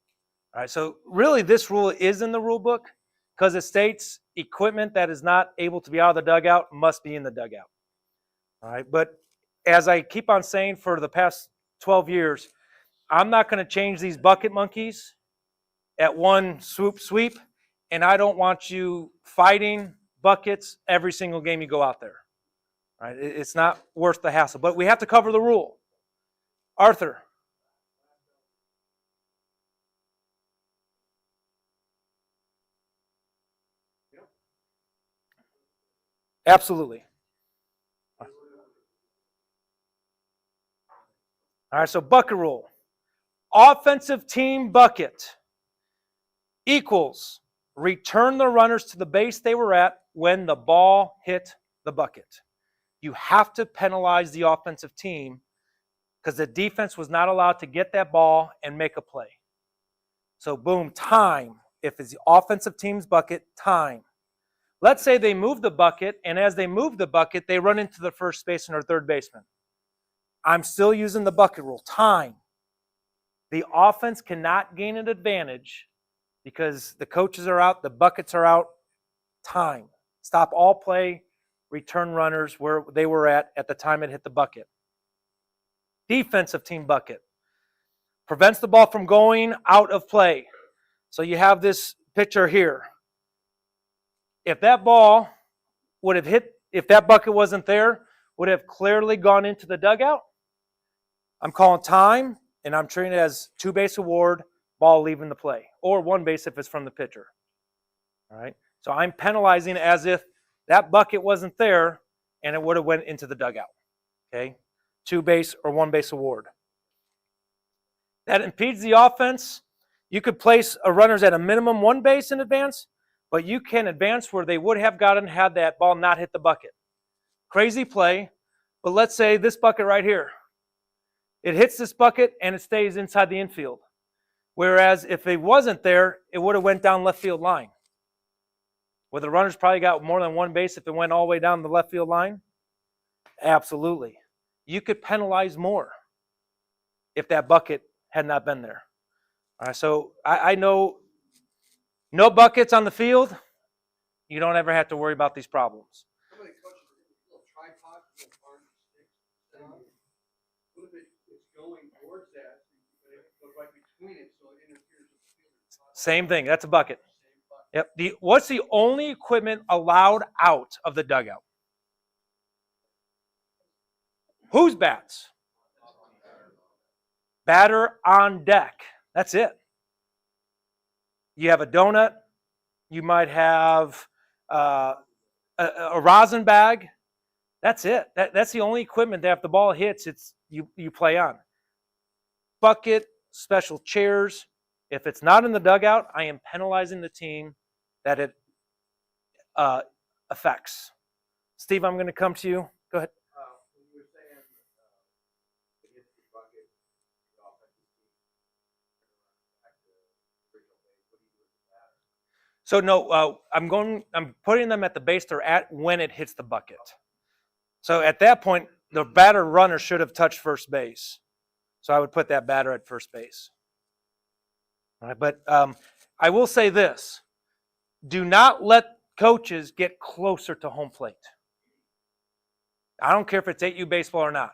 [SPEAKER 1] All right, so really this rule is in the rule book because it states equipment that is not able to be out of the dugout must be in the dugout. All right, but as I keep on saying for the past 12 years, I'm not going to change these bucket monkeys at one sweep, and I don't want you fighting buckets every single game you go out there. All right, it's not worth the hassle, but we have to cover the rule. Arthur. Absolutely. All right, so bucket rule. Offensive team bucket equals return the runners to the base they were at when the ball hit the bucket. You have to penalize the offensive team because the defense was not allowed to get that ball and make a play. So boom, time. If it's the offensive team's bucket, time. Let's say they move the bucket, and as they move the bucket, they run into the first baseman or third baseman. I'm still using the bucket rule, time. The offense cannot gain an advantage because the coaches are out, the buckets are out, time. Stop all play, return runners where they were at the time it hit the bucket. Defensive team bucket. Prevents the ball from going out of play. So you have this picture here. If that ball would have hit, if that bucket wasn't there, would have clearly gone into the dugout, I'm calling time, and I'm treating it as 2-base award, ball leaving the play, or 1 base if it's from the pitcher. All right. So I'm penalizing as if that bucket wasn't there, and it would have went into the dugout. Okay, 2-base or 1-base award. That impedes the offense. You could place a runners at a minimum 1 base in advance, but you can advance where they would have gotten had that ball not hit the bucket. Crazy play, but let's say this bucket right here. It hits this bucket and it stays inside the infield. Whereas if it wasn't there, it would have went down left field line. Where the runners probably got more than 1 base if it went all the way down the left field line? Absolutely. You could penalize more if that bucket had not been there. All right, so I know no buckets on the field, you don't ever have to worry about these problems.
[SPEAKER 10] Some of the coaches are in little tripods, little orange sticks. What if it's going towards that, but it goes right between it, so it interferes with the field?
[SPEAKER 1] Same thing, that's a bucket. Yep. What's the only equipment allowed out of the dugout? Whose bats? Batter on deck. That's it. You have a donut. You might have a rosin bag. That's it. That's the only equipment that if the ball hits, you play on. Bucket, special chairs. If it's not in the dugout, I am penalizing the team that it affects. Steve, I'm going to come to you. Go ahead.
[SPEAKER 9] When you were saying to hit the bucket, the offensive team, back to the original base, what do you do with the batter?
[SPEAKER 1] So no, I'm putting them at the base they're at when it hits the bucket. So at that point, the batter runner should have touched first base. So I would put that batter at first base. All right, but I will say this. Do not let coaches get closer to home plate. I don't care if it's 8U baseball or not,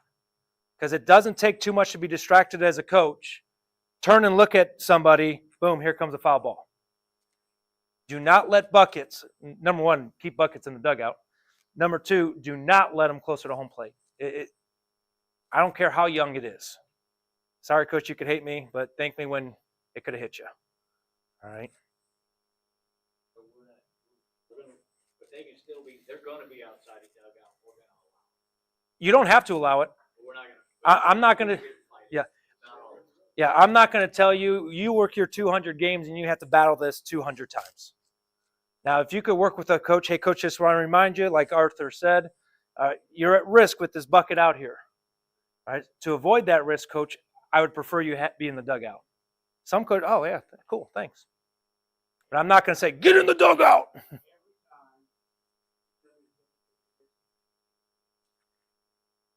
[SPEAKER 1] because it doesn't take too much to be distracted as a coach. Turn and look at somebody, boom, here comes a foul ball. Do not let buckets, number one, keep buckets in the dugout. Number two, do not let them closer to home plate. I don't care how young it is. Sorry, coach, you could hate me, but thank me when it could have hit you. All right?
[SPEAKER 2] But they can still be, they're going to be outside the dugout. We're going to allow it.
[SPEAKER 1] You don't have to allow it.
[SPEAKER 2] We're not going to.
[SPEAKER 1] I'm not going to. Yeah. Yeah, I'm not going to tell you, you work your 200 games and you have to battle this 200 times. Now, if you could work with a coach, hey, coach, just want to remind you, like Arthur said, you're at risk with this bucket out here. All right? To avoid that risk, coach, I would prefer you be in the dugout. Some coach, oh, yeah, cool, thanks. But I'm not going to say, get in the dugout.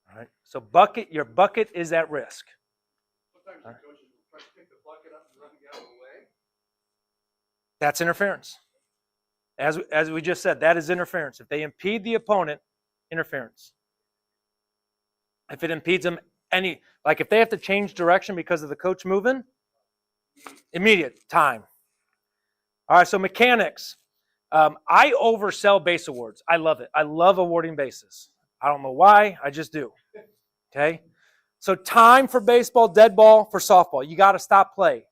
[SPEAKER 1] All right, so your bucket is at risk.
[SPEAKER 10] Sometimes the coaches will try to pick the bucket up and run the other way.
[SPEAKER 1] That's interference. As we just said, that is interference. If they impede the opponent, interference. If it impedes them like if they have to change direction because of the coach moving, immediate time. All right, so mechanics. I oversell base awards. I love it. I love awarding bases. I don't know why, I just do. Okay? So time for baseball, dead ball for softball. You got to stop play.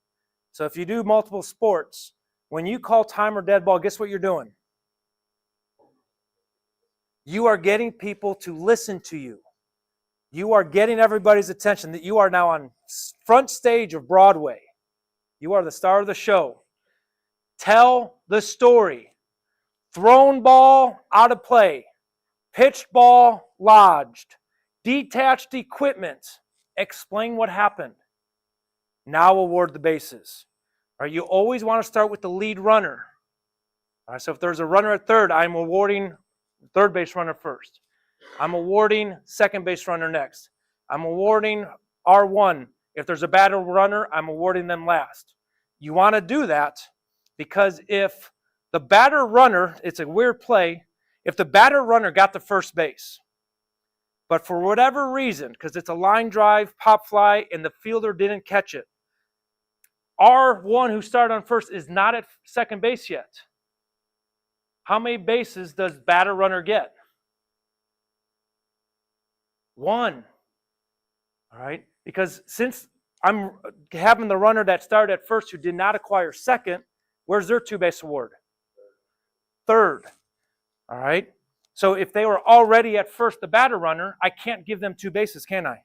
[SPEAKER 1] So if you do multiple sports, when you call time or dead ball, guess what you're doing? You are getting people to listen to you. You are getting everybody's attention that you are now on front stage of Broadway. You are the star of the show. Tell the story. Thrown ball, out of play. Pitched ball lodged. Detached equipment. Explain what happened. Now award the bases. All right, you always want to start with the lead runner. All right, so if there's a runner at third, I'm awarding third base runner first. I'm awarding second base runner next. I'm awarding R1. If there's a batter runner, I'm awarding them last. You want to do that because if the batter runner, it's a weird play, if the batter runner got to first base, but for whatever reason, because it's a line drive, pop fly, and the fielder didn't catch it, R1 who started on first is not at second base yet. How many bases does batter runner get? 1. All right, because since I'm having the runner that started at first who did not acquire second, where's their 2-base award? Third. All right, so if they were already at first, the batter runner, I can't give them 2 bases, can I?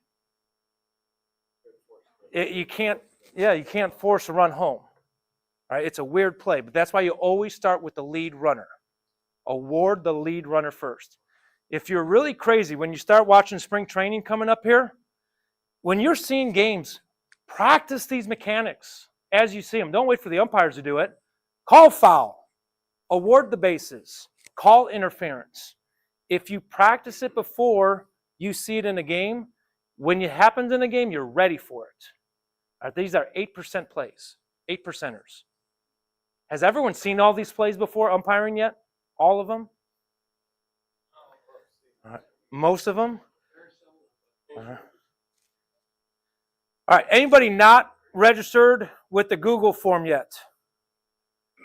[SPEAKER 1] You can't. Yeah, you can't force a run home. All right, it's a weird play, but that's why you always start with the lead runner. Award the lead runner first. If you're really crazy, when you start watching spring training coming up here, when you're seeing games, practice these mechanics as you see them. Don't wait for the umpires to do it. Call foul. Award the bases. Call interference. If you practice it before you see it in a game, when it happens in a game, you're ready for it. All right, these are 8% plays, 8%ers. Has everyone seen all these plays before umpiring yet? All of them? All right. Most of them? All right, anybody not registered with the Google form yet?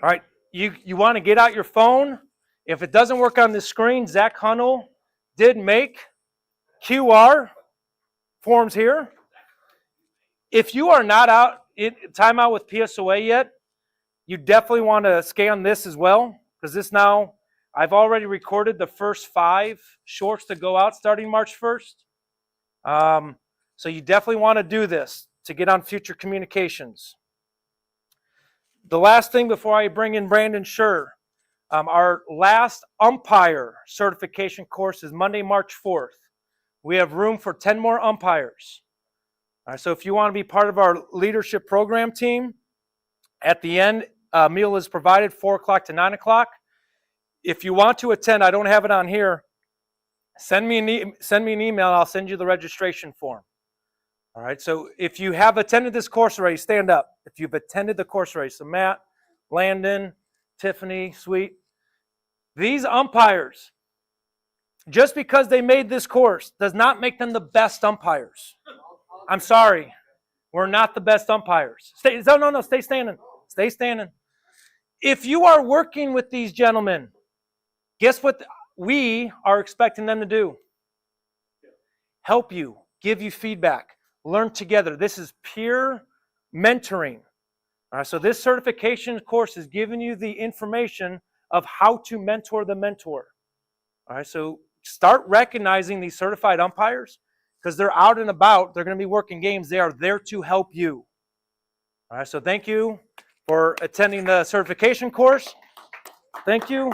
[SPEAKER 1] All right, you want to get out your phone. If it doesn't work on the screen, Zach Hunnell did make QR forms here. If you are not out in timeout with PSOA yet, you definitely want to scan this as well, because this now, I've already recorded the first 5 shorts to go out starting March 1st. So you definitely want to do this to get on future communications. The last thing before I bring in Brandon Scher, our last umpire certification course is Monday, March 4th. We have room for 10 more umpires. All right, so if you want to be part of our leadership program team, at the end, a meal is provided 4 o'clock to 9 o'clock. If you want to attend, I don't have it on here, send me an email and I'll send you the registration form. All right, so if you have attended this course already, stand up. If you've attended the course already, so Matt, Landon, Tiffany, Sweet, these umpires, just because they made this course does not make them the best umpires. I'm sorry. We're not the best umpires. Stay standing. Stay standing. If you are working with these gentlemen, guess what we are expecting them to do? Help you, give you feedback, learn together. This is peer mentoring. All right, so this certification course is giving you the information of how to mentor the mentor. All right, so start recognizing these certified umpires because they're out and about. They're going to be working games. They are there to help you. All right, so thank you for attending the certification course. Thank you.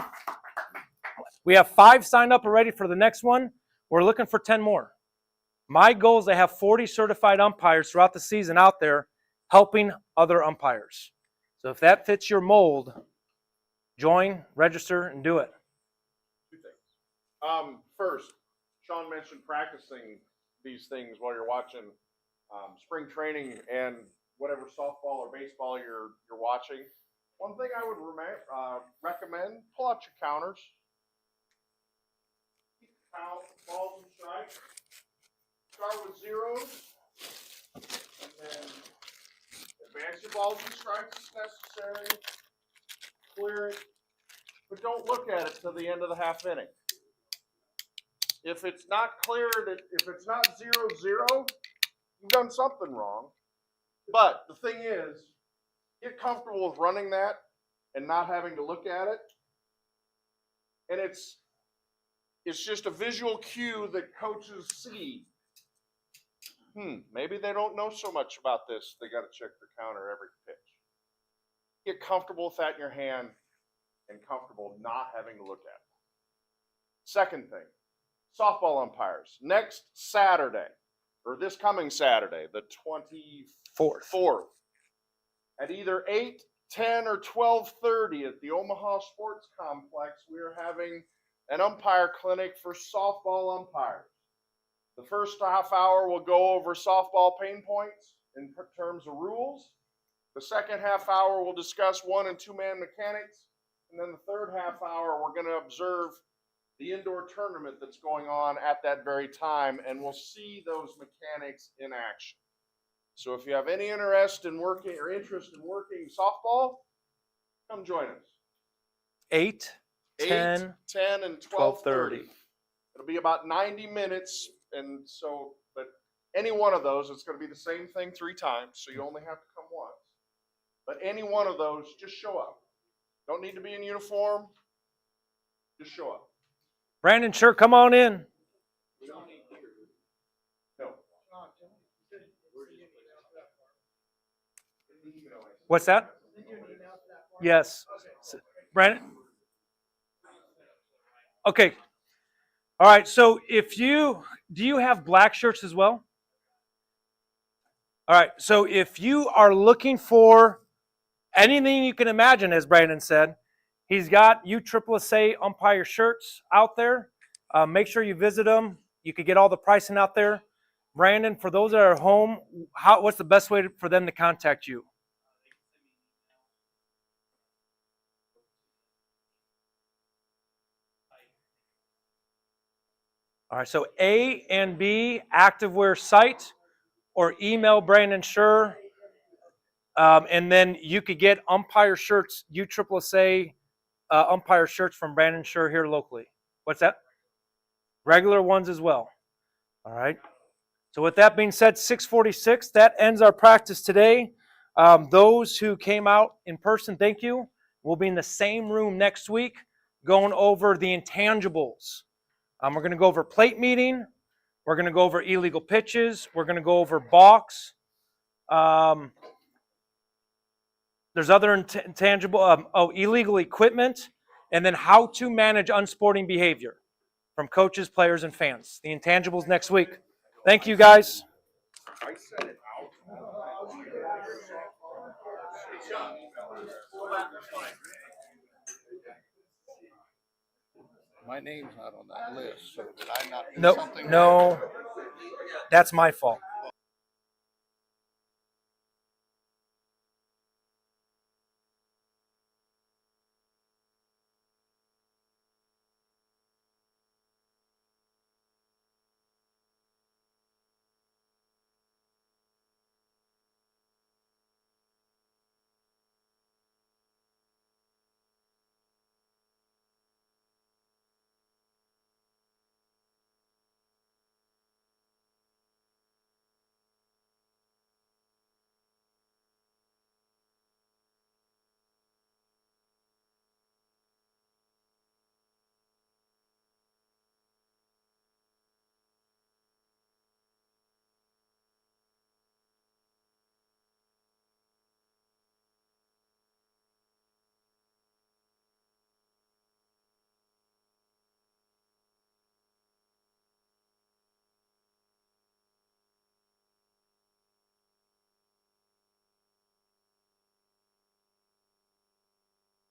[SPEAKER 1] We have 5 signed up already for the next one. We're looking for 10 more. My goal is to have 40 certified umpires throughout the season out there helping other umpires. So if that fits your mold, join, register, and do it.
[SPEAKER 4] 2 things. First, Sean mentioned practicing these things while you're watching spring training and whatever softball or baseball you're watching. One thing I would recommend, pull out your counters. Count balls and strikes. Start with zeros. And then advance your balls and strikes as necessary. Clear it. But don't look at it till the end of the half inning. If it's not cleared, if it's not 0-0, you've done something wrong. But the thing is, get comfortable with running that and not having to look at it. And it's just a visual cue that coaches see. Maybe they don't know so much about this. They got to check their counter every pitch. Get comfortable with that in your hand and comfortable not having to look at it. Second thing, softball umpires. Next Saturday, or this coming Saturday, the 24th, at either 8, 10, or 12:30 at the Omaha Sports Complex, we are having an umpire clinic for softball umpires. The first half hour will go over softball pain points in terms of rules. The second half hour will discuss 1- and 2-man mechanics. And then the third half hour, we're going to observe the indoor tournament that's going on at that very time, and we'll see those mechanics in action. So if you have any interest in working softball, come join us.
[SPEAKER 1] 8, 10,
[SPEAKER 4] 8, 10, and 12:30. It'll be about 90 minutes, and so, but any one of those, it's going to be the same thing 3 times, so you only have to come once. But any one of those, just show up. Don't need to be in uniform. Just show up.
[SPEAKER 1] Brandon, sure, come on in.
[SPEAKER 4] No.
[SPEAKER 1] What's that? Yes. Brandon? Okay. All right, so do you have black shirts as well? All right, so if you are looking for anything you can imagine, as Brandon said, he's got USSSA umpire shirts out there. Make sure you visit them. You could get all the pricing out there. Brandon, for those that are home, what's the best way for them to contact you? All right, so A and B activewear site, or email Brandon Scher, and then you could get umpire shirts, USSSA umpire shirts from Brandon Scher here locally. What's that? Regular ones as well. All right. So with that being said, 6:46, that ends our practice today. Those who came out in person, thank you. We'll be in the same room next week going over the intangibles. We're going to go over plate meeting. We're going to go over illegal pitches. We're going to go over balks. There's other intangible, illegal equipment, and then how to manage unsporting behavior from coaches, players, and fans. The intangibles next week. Thank you, guys.
[SPEAKER 10] My name's not on that list, so did I not do
[SPEAKER 1] No,
[SPEAKER 10] something?
[SPEAKER 1] no, that's my fault.